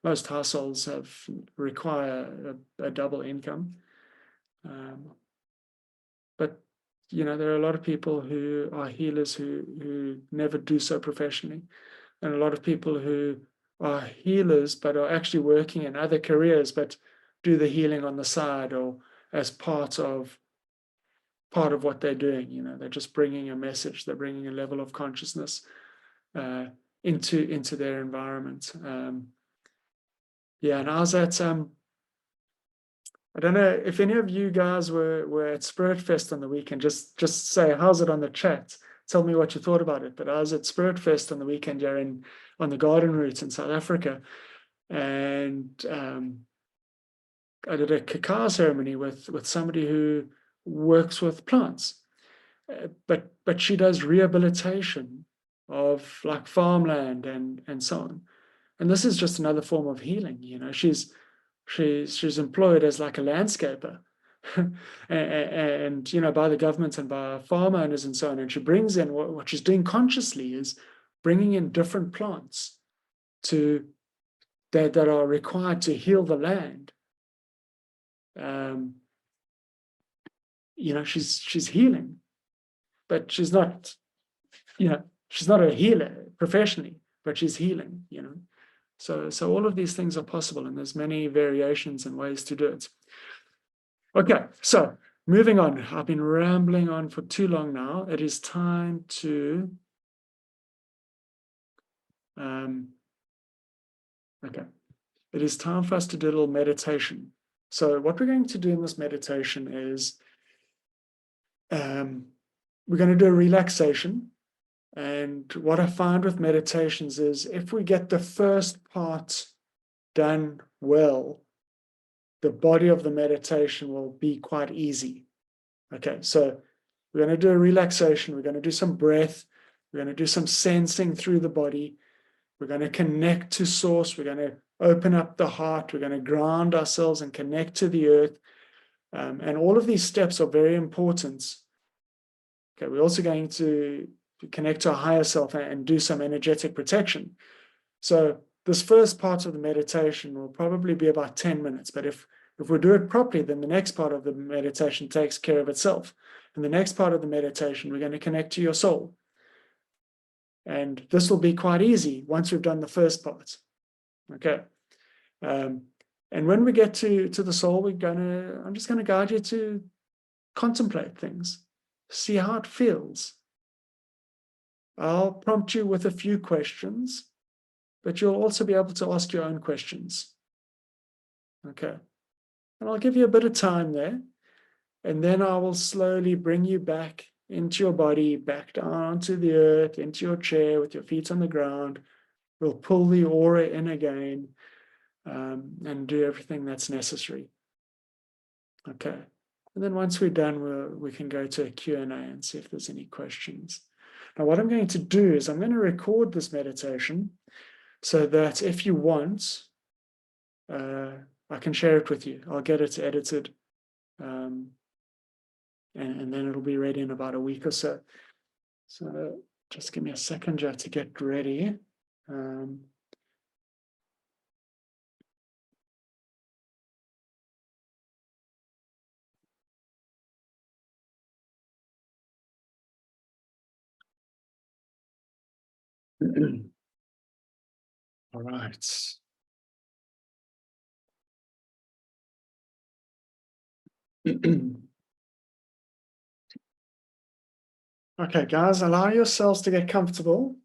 Most households require a double income. But there are a lot of people who are healers who never do so professionally, and a lot of people who are healers but are actually working in other careers but do the healing on the side or as part of what they're doing. They're just bringing a message, they're bringing a level of consciousness into their environment. Yeah, and I was at I don't know if any of you guys were at Spirit Fest on the weekend. Just say how's it on the chat. Tell me what you thought about it. But I was at Spirit Fest on the weekend here on the garden route in South Africa, and I did a cacao ceremony with somebody who works with plants, but she does rehabilitation of like farmland and so on. And this is just another form of healing. She's employed as like a landscaper, and by the government and by farm owners and so on. And she brings in what she's doing consciously is bringing in different plants to that are required to heal the land. She's healing, but she's not a healer professionally, but she's healing. So all of these things are possible, and there's many variations and ways to do it. Okay, so moving on. I've been rambling on for too long now. It is time to It is time for us to do a little meditation. So what we're going to do in this meditation is we're going to do a relaxation. And what I find with meditations is if we get the first part done well, the body of the meditation will be quite easy. Okay, so we're going to do a relaxation. We're going to do some breath. We're going to do some sensing through the body. We're going to connect to source. We're going to open up the heart. We're going to ground ourselves and connect to the earth. And all of these steps are very important. Okay, we're also going to connect to our higher self and do some energetic protection. So this first part of the meditation will probably be about 10 minutes. But if we do it properly, then the next part of the meditation takes care of itself. And the next part of the meditation, we're going to connect to your soul. And this will be quite easy once we've done the first part. Okay. And when we get to the soul, I'm just going to guide you to contemplate things, see how it feels. I'll prompt you with a few questions, but you'll also be able to ask your own questions. Okay. And I'll give you a bit of time there, and then I will slowly bring you back into your body, back down to the earth, into your chair with your feet on the ground. We'll pull the aura in again and do everything that's necessary. Okay. And then once we're done, we can go to a Q&A and see if there's any questions. Now, what I'm going to do is I'm going to record this meditation so that if you want, I can share it with you. I'll get it edited, and then it'll be ready in about a week or so. So just give me a second, Joe, to get ready. All right. Okay, guys, allow yourselves to get comfortable.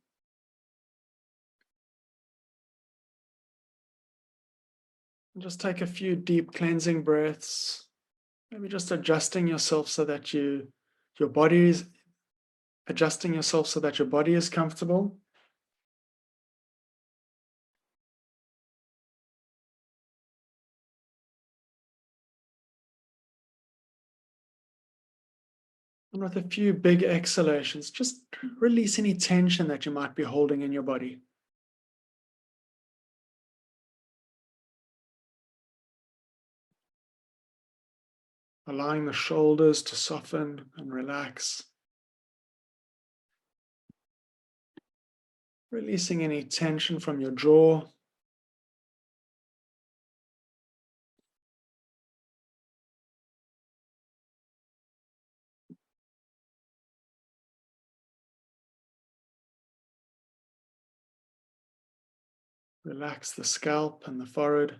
Just take a few deep cleansing breaths. Maybe just adjusting yourself so that your body is adjusting yourself so that your body is comfortable. And with a few big exhalations, just release any tension that you might be holding in your body. Allowing the shoulders to soften and relax. Releasing any tension from your jaw. Relax the scalp and the forehead.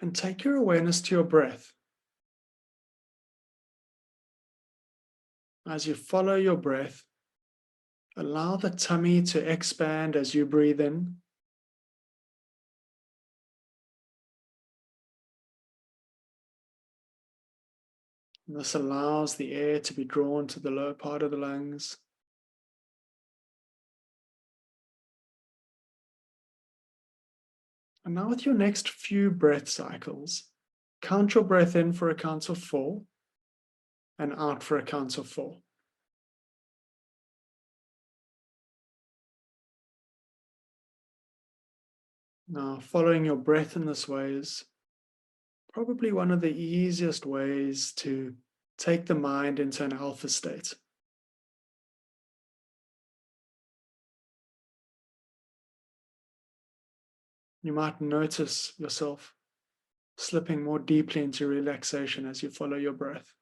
And take your awareness to your breath. As you follow your breath, Allow the tummy to expand as you breathe in. And this allows the air to be drawn to the lower part of the lungs. And now with your next few breath cycles, count your breath in for a count of 4 and out for a count of 4. Now, following your breath in this way is probably one of the easiest ways to take the mind into an alpha state. You might notice yourself slipping more deeply into relaxation as you follow your breath.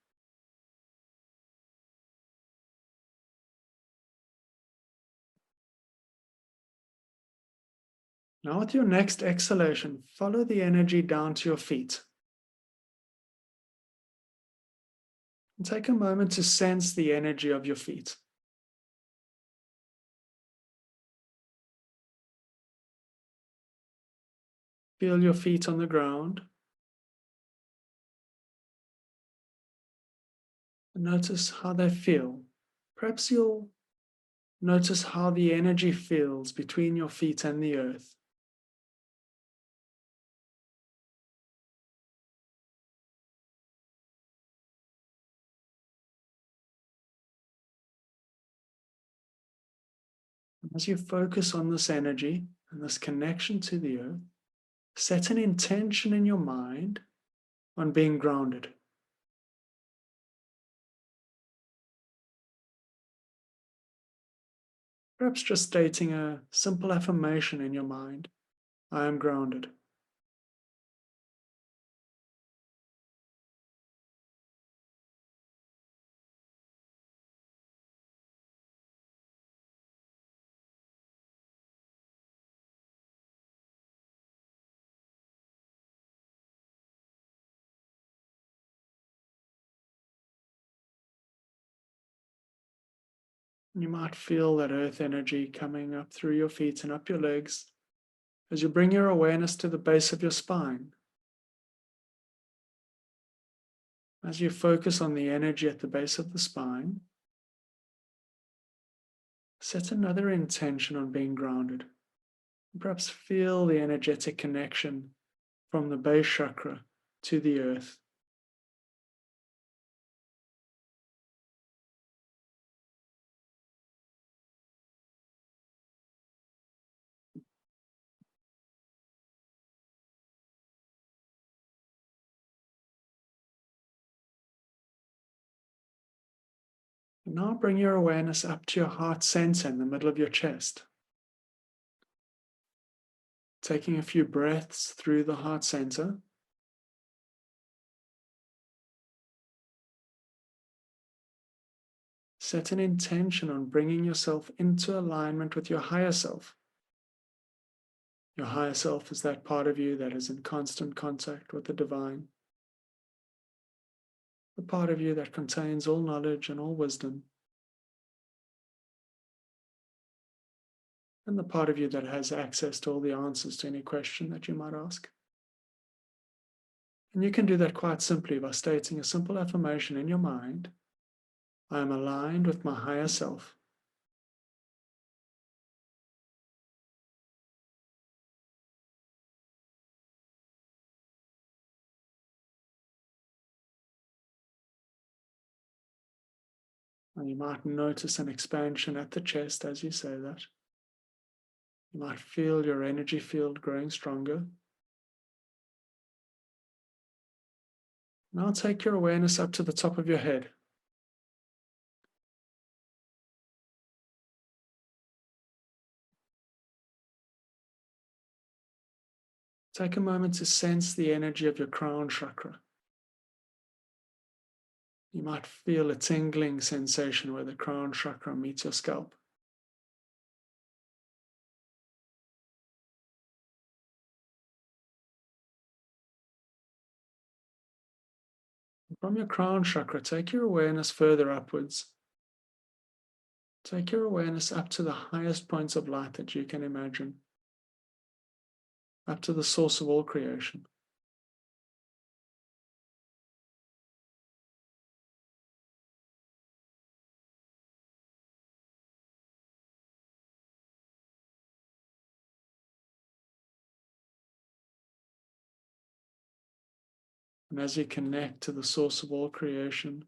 Now, with your next exhalation, follow the energy down to your feet. And take a moment to sense the energy of your feet. Feel your feet on the ground. And notice how they feel. Perhaps you'll notice how the energy feels between your feet and the earth. As you focus on this energy and this connection to the earth, set an intention in your mind on being grounded. Perhaps just stating a simple affirmation in your mind: I am grounded. You might feel that earth energy coming up through your feet and up your legs as you bring your awareness to the base of your spine. As you focus on the energy at the base of the spine, set another intention on being grounded. Perhaps feel the energetic connection from the base chakra to the earth. And now bring your awareness up to your heart center in the middle of your chest. Taking a few breaths through the heart center. Set an intention on bringing yourself into alignment with your higher self. Your higher self is that part of you that is in constant contact with the divine, the part of you that contains all knowledge and all wisdom, and the part of you that has access to all the answers to any question that you might ask. And you can do that quite simply by stating a simple affirmation in your mind: I am aligned with my higher self. And you might notice an expansion at the chest as you say that. You might feel your energy field growing stronger. Now take your awareness up to the top of your head. Take a moment to sense the energy of your crown chakra. You might feel a tingling sensation where the crown chakra meets your scalp. From your crown chakra, take your awareness further upwards Take your awareness up to the highest points of light that you can imagine, up to the source of all creation. And as you connect to the source of all creation,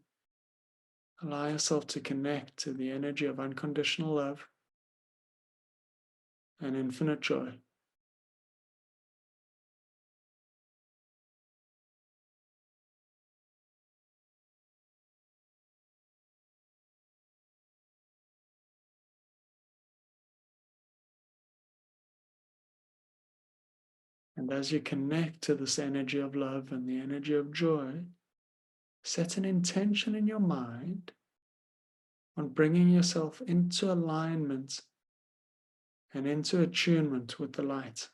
allow yourself to connect to the energy of unconditional love and infinite joy. And as you connect to this energy of love and the energy of joy, set an intention in your mind on bringing yourself into alignment and into attunement with the light.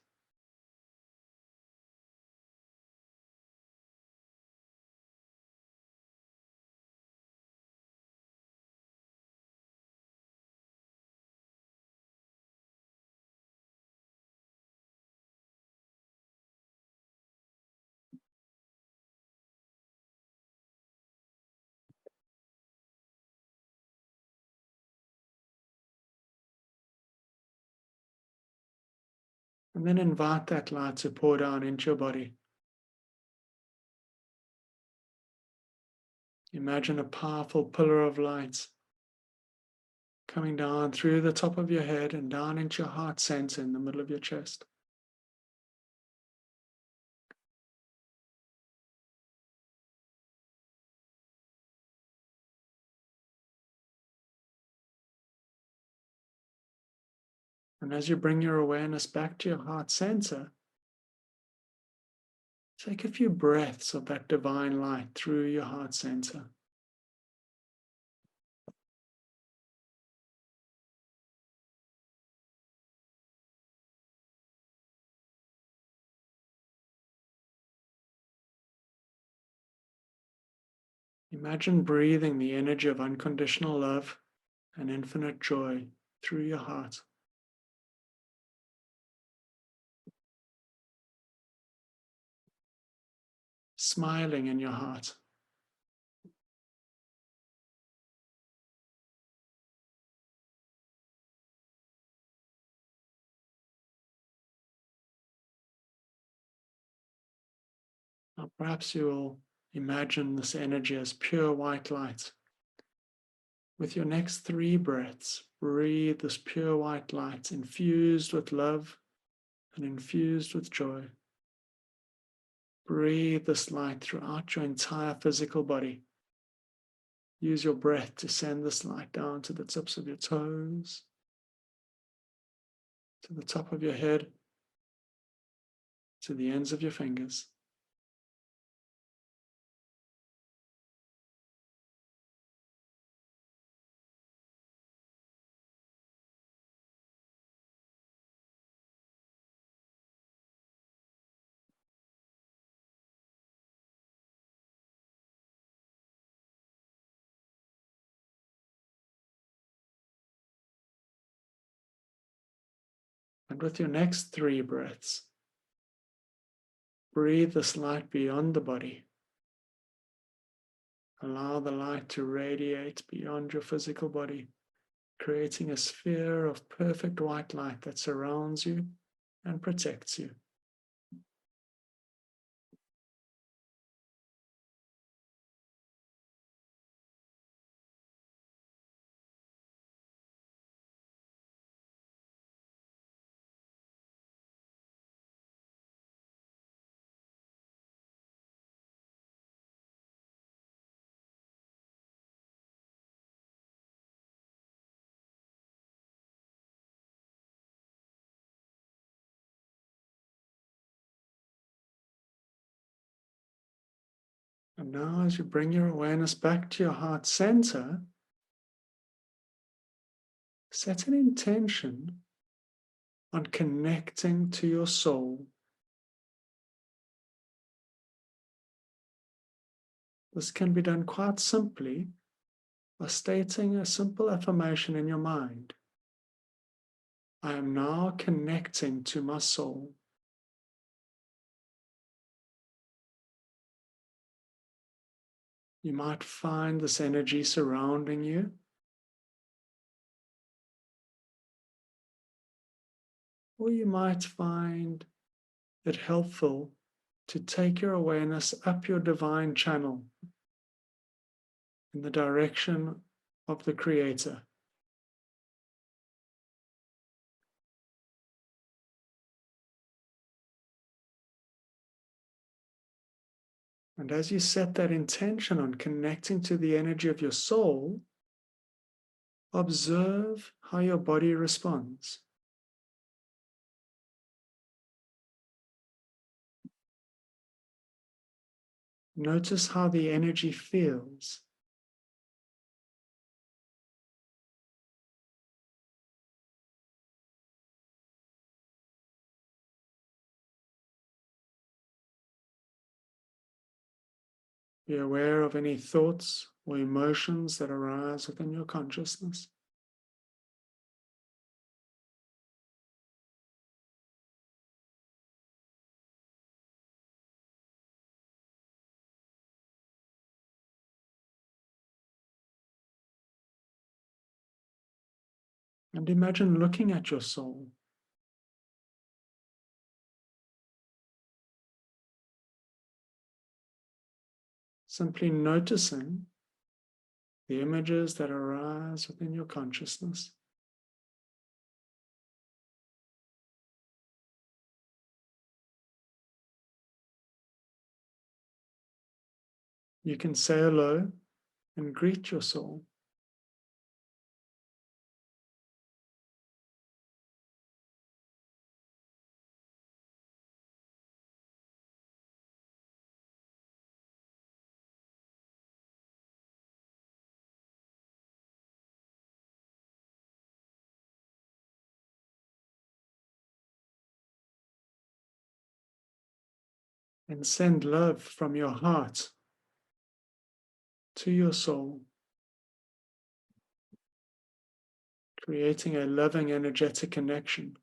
And then invite that light to pour down into your body. Imagine a powerful pillar of light coming down through the top of your head and down into your heart center in the middle of your chest. And as you bring your awareness back to your heart center, take a few breaths of that divine light through your heart center. Imagine breathing the energy of unconditional love and infinite joy through your heart. Smiling in your heart. Now perhaps you will imagine this energy as pure white light. With your next 3 breaths, breathe this pure white light infused with love and infused with joy. Breathe this light throughout your entire physical body. Use your breath to send this light down to the tips of your toes, to the top of your head, to the ends of your fingers. And with your next 3 breaths, breathe this light beyond the body. Allow the light to radiate beyond your physical body, creating a sphere of perfect white light that surrounds you and protects you. And now, as you bring your awareness back to your heart center, set an intention on connecting to your soul. This can be done quite simply by stating a simple affirmation in your mind. I am now connecting to my soul. You might find this energy surrounding you, or you might find it helpful to take your awareness up your divine channel in the direction of the Creator. And as you set that intention on connecting to the energy of your soul, observe how your body responds. Notice how the energy feels. Be aware of any thoughts or emotions that arise within your consciousness. And imagine looking at your soul. Simply noticing the images that arise within your consciousness. You can say hello and greet your soul. And send love from your heart to your soul, creating a loving, energetic connection.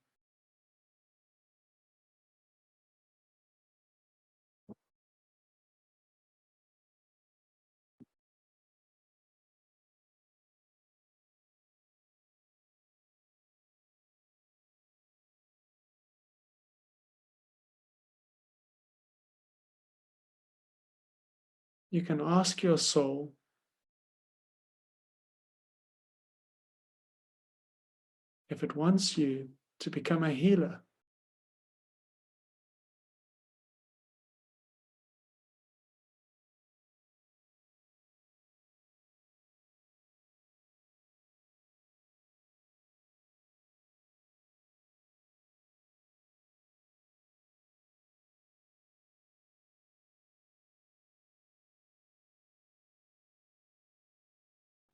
You can ask your soul if it wants you to become a healer.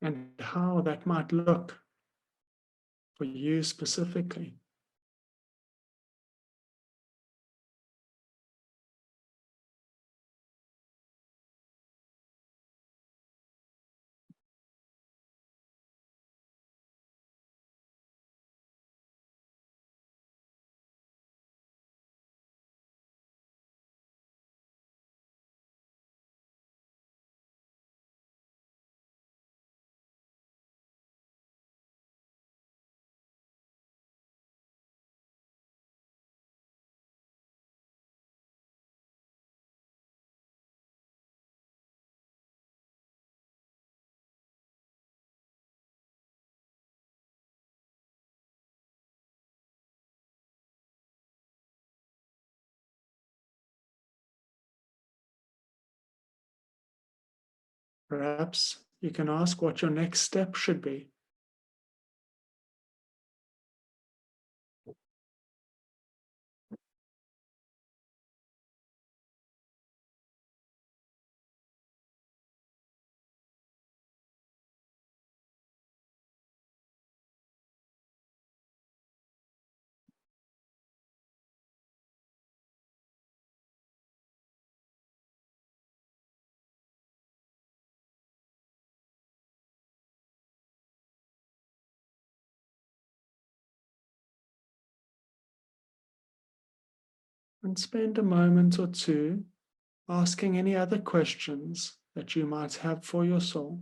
And how that might look for you specifically. Perhaps you can ask what your next step should be. And spend a moment or two asking any other questions that you might have for your soul.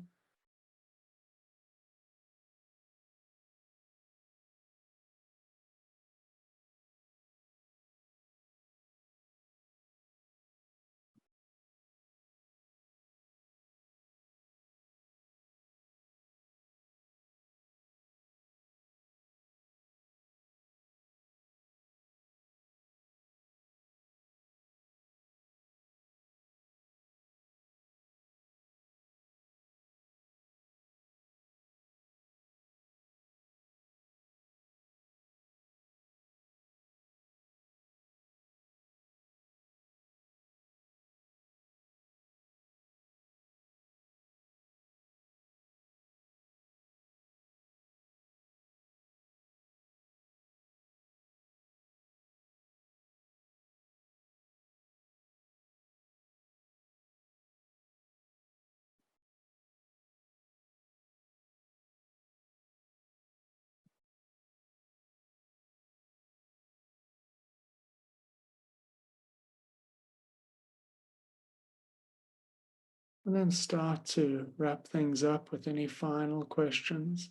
And then start to wrap things up with any final questions.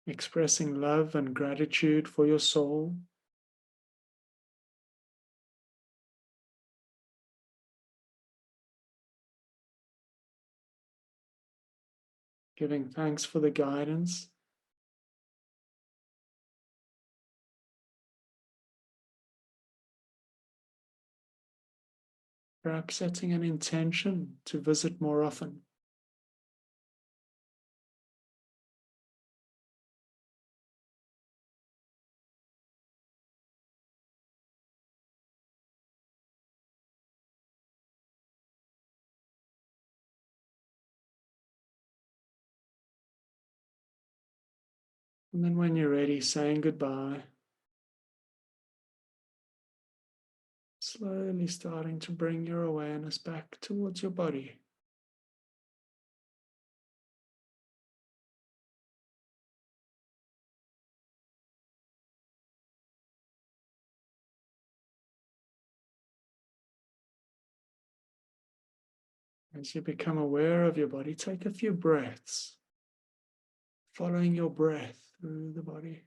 Expressing love and gratitude for your soul. Giving thanks for the guidance. Perhaps setting an intention to visit more often. And then when you're ready, saying goodbye. Slowly starting to bring your awareness back towards your body. As you become aware of your body, take a few breaths, following your breath through the body.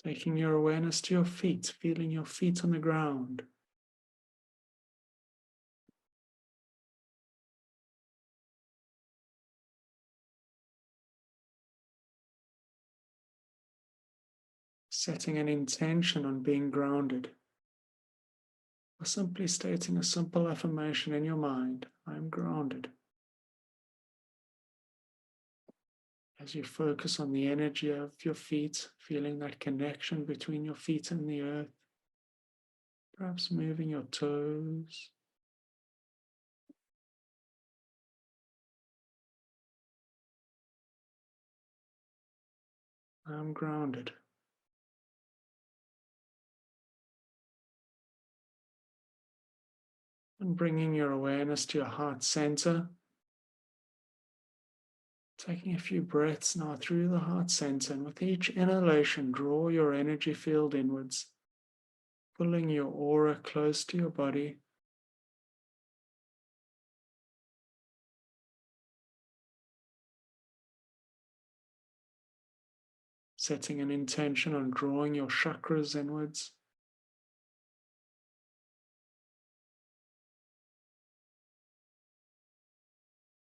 Taking your awareness to your feet, feeling your feet on the ground. Setting an intention on being grounded. Or simply stating a simple affirmation in your mind, I am grounded. As you focus on the energy of your feet, feeling that connection between your feet and the earth, perhaps moving your toes. I'm grounded. And bringing your awareness to your heart center. Taking a few breaths now through the heart center, and with each inhalation, draw your energy field inwards, pulling your aura close to your body. Setting an intention on drawing your chakras inwards.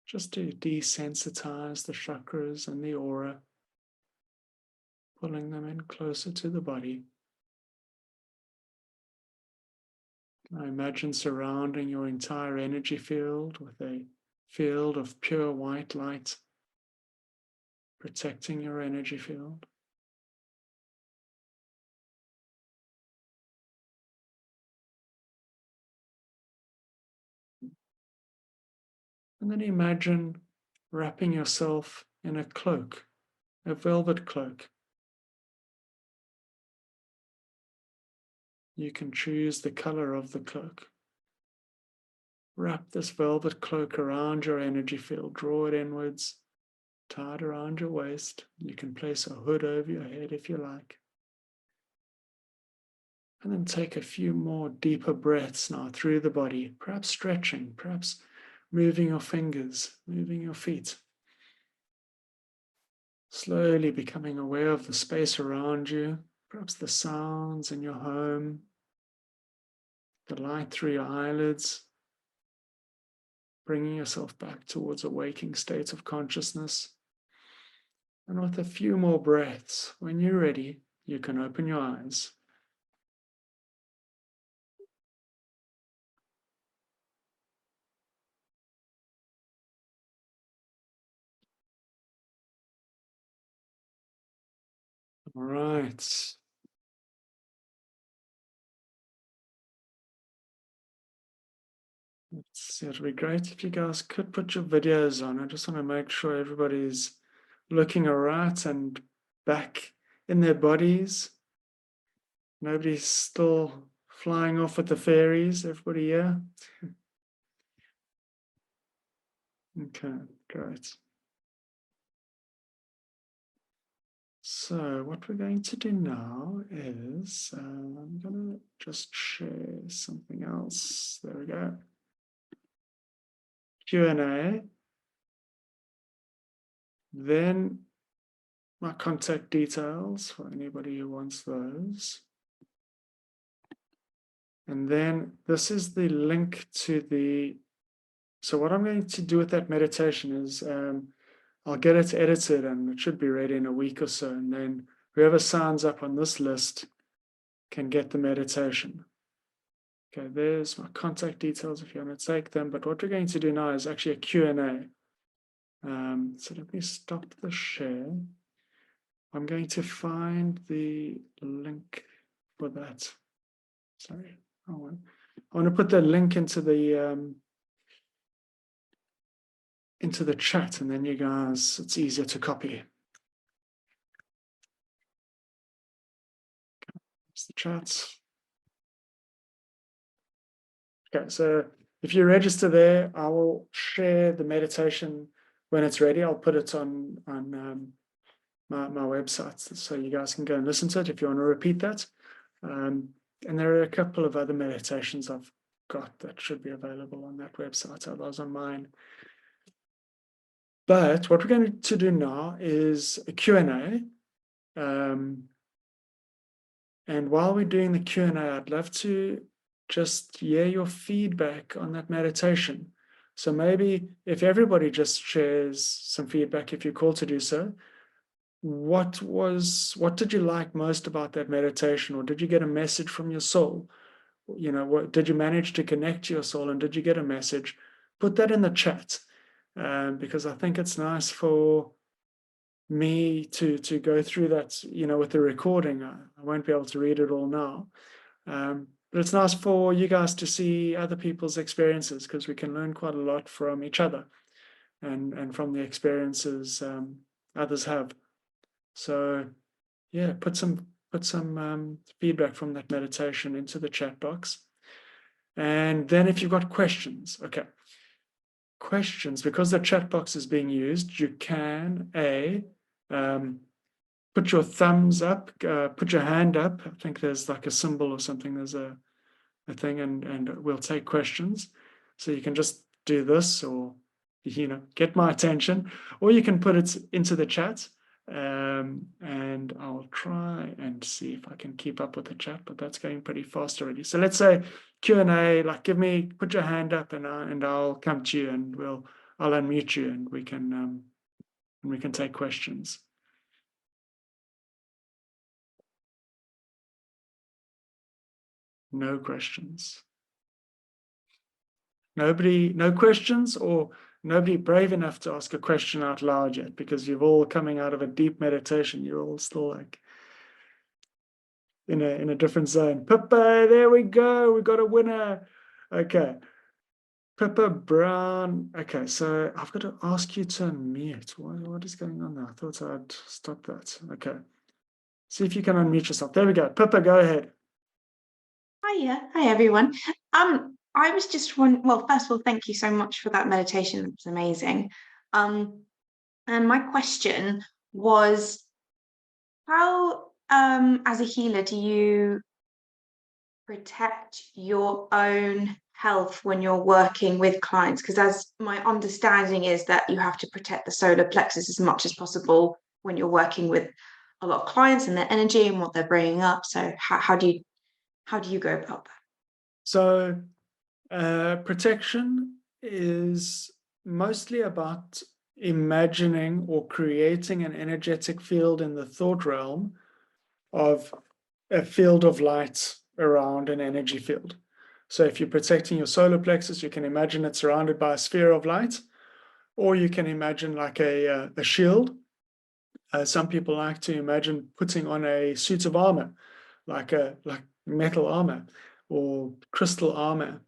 Just to desensitize the chakras and the aura, pulling them in closer to the body. Now imagine surrounding your entire energy field with a field of pure white light, protecting your energy field. And then imagine wrapping yourself in a cloak, a velvet cloak, You can choose the color of the cloak. Wrap this velvet cloak around your energy field. Draw it inwards, tie it around your waist. You can place a hood over your head if you like. And then take a few more deeper breaths now through the body, perhaps stretching, perhaps moving your fingers, moving your feet. Slowly becoming aware of the space around you, perhaps the sounds in your home, the light through your eyelids, bringing yourself back towards a waking state of consciousness. And with a few more breaths, when you're ready, you can open your eyes. All right. Let's see, it'd be great if you guys could put your videos on. I just want to make sure everybody's looking all right and back in their bodies. Nobody's still flying off with the fairies. Everybody here? Okay, great. So what we're going to do now is I'm going to just share something else. There we go. Q&A. Then my contact details for anybody who wants those. And then this is the link to the, so what I'm going to do with that meditation is I'll get it edited and it should be ready in a week or so. And then whoever signs up on this list can get the meditation. Okay, there's my contact details if you want to take them. But what we're going to do now is actually a Q&A. So let me stop the share. I'm going to find the link for that. Sorry, I want to put the link into the chat, and then you guys, it's easier to copy. It's the chats. Okay, so if you register there, I will share the meditation when it's ready. I'll put it on my website, so you guys can go and listen to it if you want to repeat that. And there are a couple of other meditations I've got that should be available on that website. Otherwise on mine. But what we're going to do now is a Q&A. And while we're doing the Q&A, I'd love to just hear your feedback on that meditation. So maybe if everybody just shares some feedback, if you're called to do so, what did you like most about that meditation? Or did you get a message from your soul? You know, what did you manage to connect to your soul, and did you get a message? Put that in the chat, because I think it's nice for me to go through that, you know, with the recording. I won't be able to read it all now. But it's nice for you guys to see other people's experiences, because we can learn quite a lot from each other and from the experiences others have. So yeah, put some feedback from that meditation into the chat box. And then if you've got questions, questions, because the chat box is being used, you can put your thumbs up, put your hand up. I think there's like a symbol or something. There's a thing, and we'll take questions. So you can just do this, or, you know, get my attention, or you can put it into the chat. And I'll try and see if I can keep up with the chat, but that's going pretty fast already. So let's say Q&A, like put your hand up, and I'll come to you, and I'll unmute you, and we can take questions. No questions. Nobody, no questions, or nobody brave enough to ask a question out loud yet, because you're all coming out of a deep meditation. You're all still like in a different zone. Pippa, there we go. We got a winner. Okay. Pippa Brown. Okay, so I've got to ask you to unmute. What is going on there? I thought I'd stop that. Okay. See if you can unmute yourself. There we go. Pippa, go ahead. Hiya, hi everyone. I was just well, first of all, thank you so much for that meditation. It was amazing. And my question was, how, as a healer, do you protect your own health when you're working with clients? Because as my understanding is that you have to protect the solar plexus as much as possible when you're working with a lot of clients and their energy and what they're bringing up. So how do you go about that? So protection is mostly about imagining or creating an energetic field in the thought realm of a field of light around an energy field. So if you're protecting your solar plexus, you can imagine it surrounded by a sphere of light, or you can imagine like a shield. Some people like to imagine putting on a suit of armor, like metal armor or crystal armor.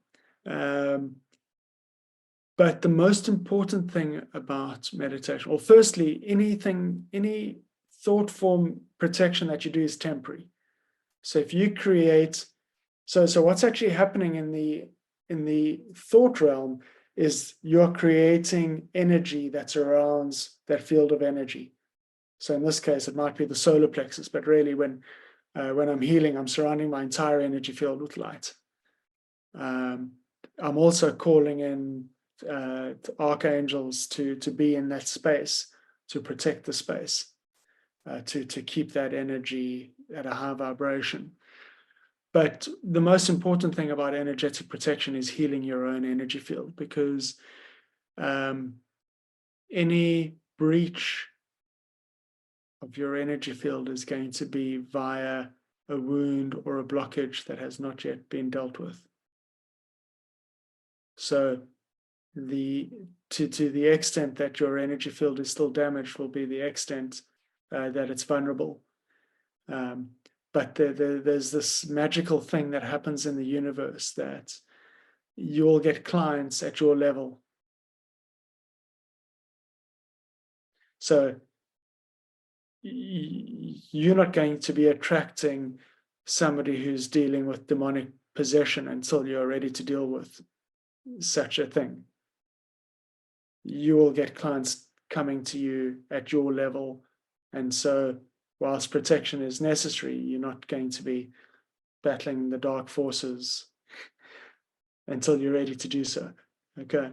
But the most important thing about meditation, well, firstly, any thought form protection that you do is temporary. So if you create, so what's actually happening in the thought realm is you're creating energy that surrounds that field of energy. So in this case, it might be the solar plexus, but really when I'm healing, I'm surrounding my entire energy field with light. I'm also calling in archangels to be in that space, to protect the space, to keep that energy at a high vibration. But the most important thing about energetic protection is healing your own energy field, because any breach of your energy field is going to be via a wound or a blockage that has not yet been dealt with. So to the extent that your energy field is still damaged will be the extent that it's vulnerable. But there's this magical thing that happens in the universe that you'll get clients at your level. So you're not going to be attracting somebody who's dealing with demonic possession until you're ready to deal with such a thing. You will get clients coming to you at your level. And so whilst protection is necessary, you're not going to be battling the dark forces until you're ready to do so. Okay.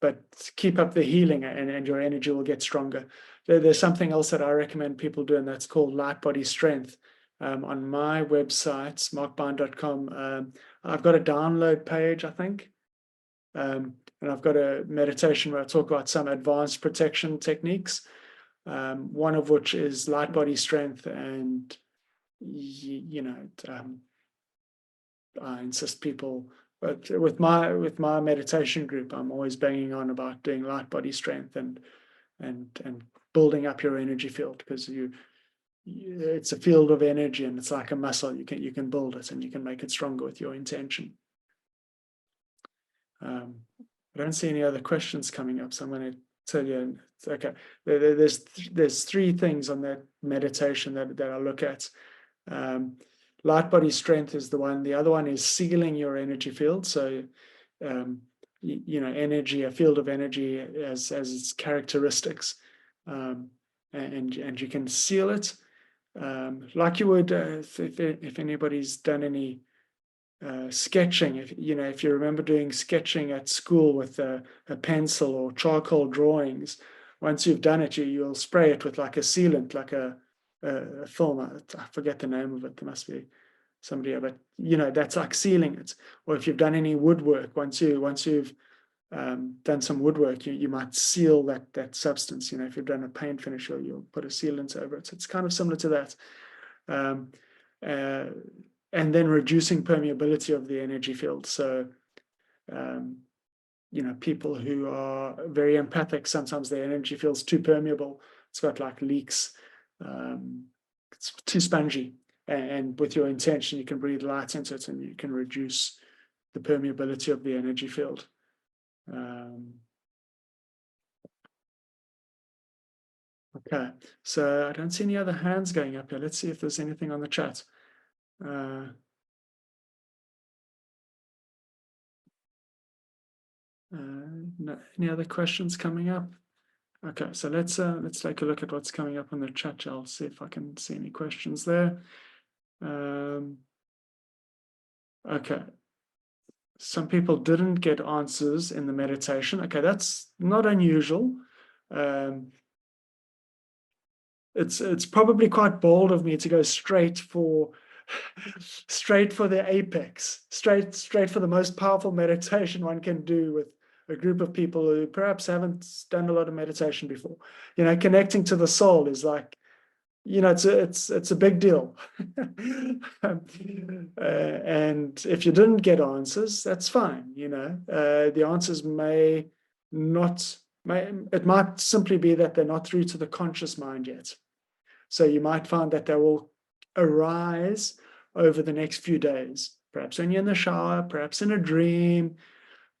But keep up the healing and your energy will get stronger. There's something else that I recommend people do, and that's called light body strength. On my website, markbind.com, I've got a download page, I think. And I've got a meditation where I talk about some advanced protection techniques, one of which is light body strength. And, I insist people, but with my meditation group, I'm always banging on about doing light body strength and building up your energy field, because it's a field of energy and it's like a muscle. You can build it and you can make it stronger with your intention. I don't see any other questions coming up, so I'm going to tell you. Okay, there's three things on that meditation that I look at. Light body strength is the one. The other one is sealing your energy field. So, energy, a field of energy as its characteristics, and you can seal it like you would if anybody's done any sketching. If you remember doing sketching at school with a pencil or charcoal drawings, once you've done it, you'll spray it with like a sealant, like a film. I forget the name of it. There must be somebody, but that's like sealing it. Or if you've done any woodwork, once you've done some woodwork, you might seal that substance. If you've done a paint finish, you'll put a sealant over it. So it's kind of similar to that. And then reducing permeability of the energy field. So, people who are very empathic, sometimes their energy feels too permeable. It's got like leaks. It's too spongy. And with your intention, you can breathe light into it and you can reduce the permeability of the energy field. Okay, so I don't see any other hands going up here. Let's see if there's anything on the chat. Any other questions coming up? Okay, so let's take a look at what's coming up on the chat. I'll see if I can see any questions there. Okay. Some people didn't get answers in the meditation. Okay, that's not unusual. It's probably quite bold of me to go straight for the apex, straight for the most powerful meditation one can do with a group of people who perhaps haven't done a lot of meditation before. Connecting to the soul is like, it's a big deal. And if you didn't get answers, that's fine. The answers it might simply be that they're not through to the conscious mind yet. So you might find that they will arise over the next few days, perhaps when you're in the shower, perhaps in a dream,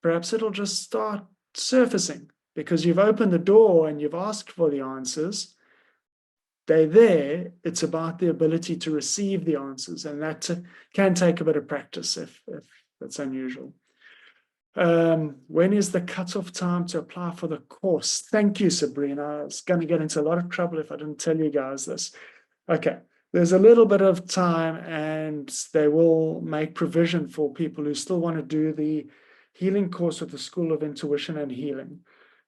perhaps it'll just start surfacing because you've opened the door and you've asked for the answers. They're there. It's about the ability to receive the answers, and that can take a bit of practice if that's unusual. When is the cutoff time to apply for the course? Thank you, Sabrina. I was going to get into a lot of trouble if I didn't tell you guys this. Okay, there's a little bit of time, and they will make provision for people who still want to do the healing course with the School of Intuition and Healing.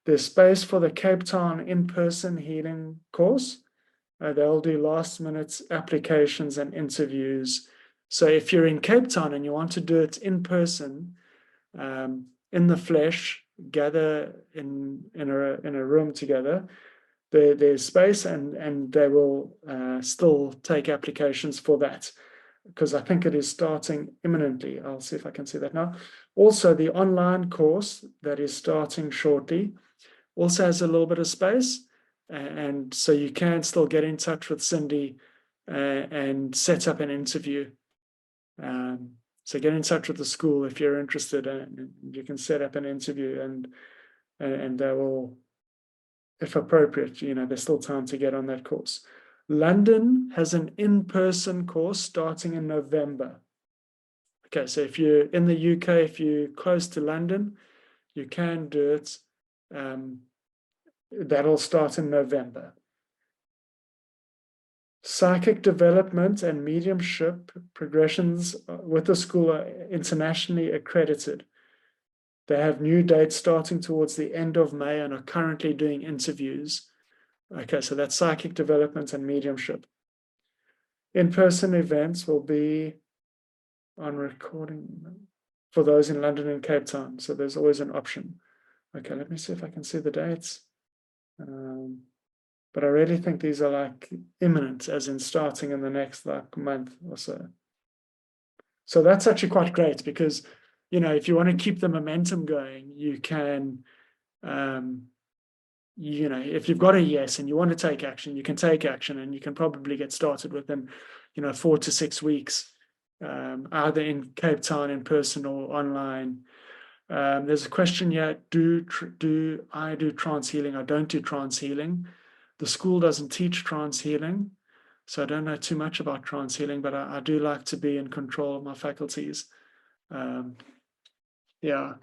There's space for the Cape Town in-person healing course. They'll do last-minute applications and interviews. So if you're in Cape Town and you want to do it in person, in the flesh, gather in a room together, there's space, and they will still take applications for that, because I think it is starting imminently. I'll see if I can see that now. Also, the online course that is starting shortly also has a little bit of space, and so you can still get in touch with Cindy and set up an interview. So get in touch with the school if you're interested, and you can set up an interview, and they will, if appropriate, there's still time to get on that course. London has an in-person course starting in November. Okay, so if you're in the UK, if you're close to London, you can do it. That'll start in November. Psychic development and mediumship progressions with the school are internationally accredited. They have new dates starting towards the end of May and are currently doing interviews. Okay, so that's psychic development and mediumship. In-person events will be on recording for those in London and Cape Town. So there's always an option. Okay, let me see if I can see the dates. But I really think these are like imminent, as in starting in the next month or so. So that's actually quite great because, if you want to keep the momentum going, you can, if you've got a yes and you want to take action, you can take action, and you can probably get started within, 4 to 6 weeks, either in Cape Town in person or online. There's a question here, do I do trance healing? I don't do trance healing. The school doesn't teach trance healing, so I don't know too much about trance healing, but I do like to be in control of my faculties. Yeah,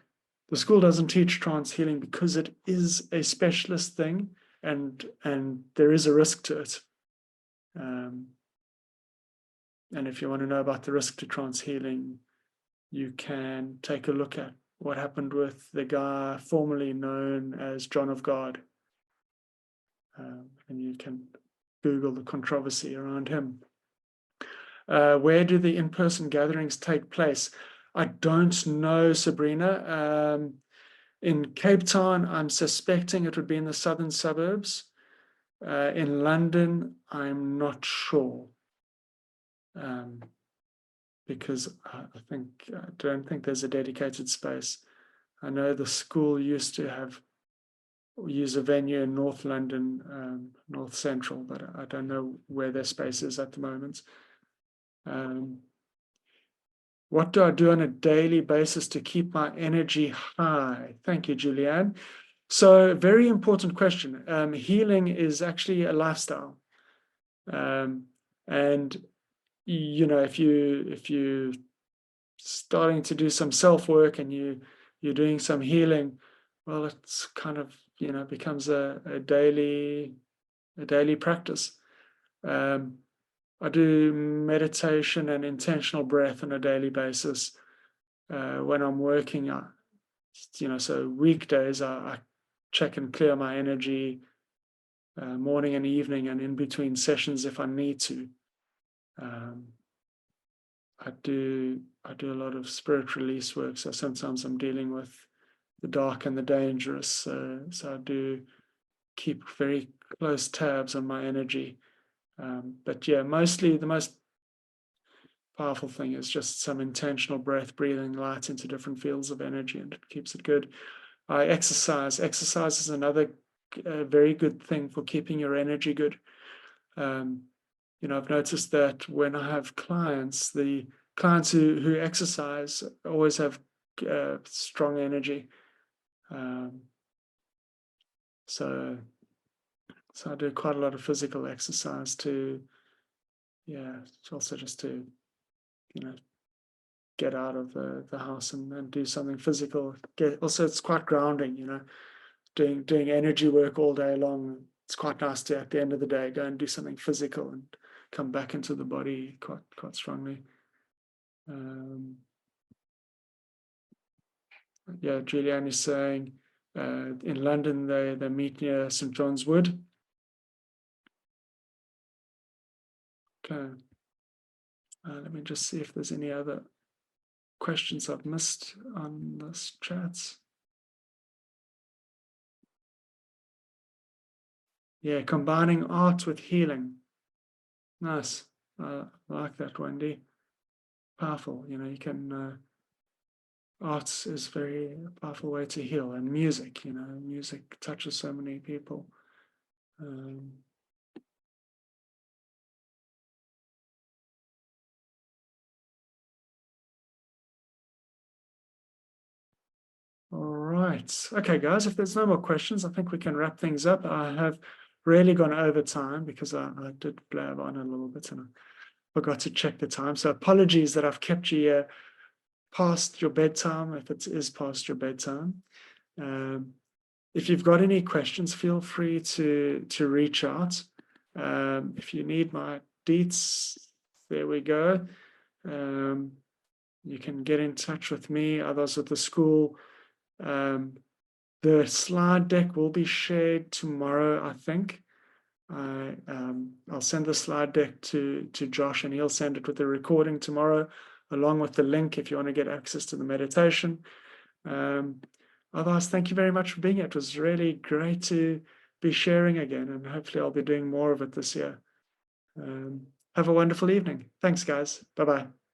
the school doesn't teach trance healing because it is a specialist thing, and there is a risk to it. And if you want to know about the risk to trance healing, you can take a look at what happened with the guy formerly known as John of God. And you can Google the controversy around him. Where do the in-person gatherings take place? I don't know, Sabrina. In Cape Town, I'm suspecting it would be in the southern suburbs. In London, I'm not sure. Because I don't think there's a dedicated space. I know the school used to use a venue in North London, North Central, but I don't know where their space is at the moment. What do I do on a daily basis to keep my energy high? Thank you, Julianne. So, very important question. Healing is actually a lifestyle. And, if you starting to do some self-work and you're doing some healing, well, it's kind of, becomes a daily practice. I do meditation and intentional breath on a daily basis when I'm working. So weekdays I check and clear my energy morning and evening, and in between sessions if I need to. I do a lot of spirit release work. So sometimes I'm dealing with the dark and the dangerous. So I do keep very close tabs on my energy. But yeah, mostly the most powerful thing is just some intentional breath, breathing light into different fields of energy, and it keeps it good. I exercise. Exercise is another very good thing for keeping your energy good. I've noticed that when I have clients, the clients who exercise always have strong energy. So I do quite a lot of physical exercise to, also just to, get out of the house and do something physical. Also, it's quite grounding, doing energy work all day long. It's quite nice to, at the end of the day, go and do something physical and come back into the body quite strongly. Julianne is saying in London they meet near St. John's Wood. Okay. Let me just see if there's any other questions I've missed on this chat. Yeah, combining art with healing. Nice. I like that, Wendy. Powerful. You can, arts is very powerful way to heal, and music, music touches so many people. All right. Okay, guys, if there's no more questions, I think we can wrap things up. I have really gone over time because I did blab on a little bit and I forgot to check the time. So apologies that I've kept you here past your bedtime, if it is past your bedtime. If you've got any questions, feel free to reach out. If you need my deets, there we go. You can get in touch with me, others at the school. The slide deck will be shared tomorrow, I think. I'll send the slide deck to Josh, and he'll send it with the recording tomorrow, along with the link if you want to get access to the meditation. Otherwise, thank you very much for being here. It was really great to be sharing again, and hopefully I'll be doing more of it this year. Have a wonderful evening. Thanks, guys. Bye-bye.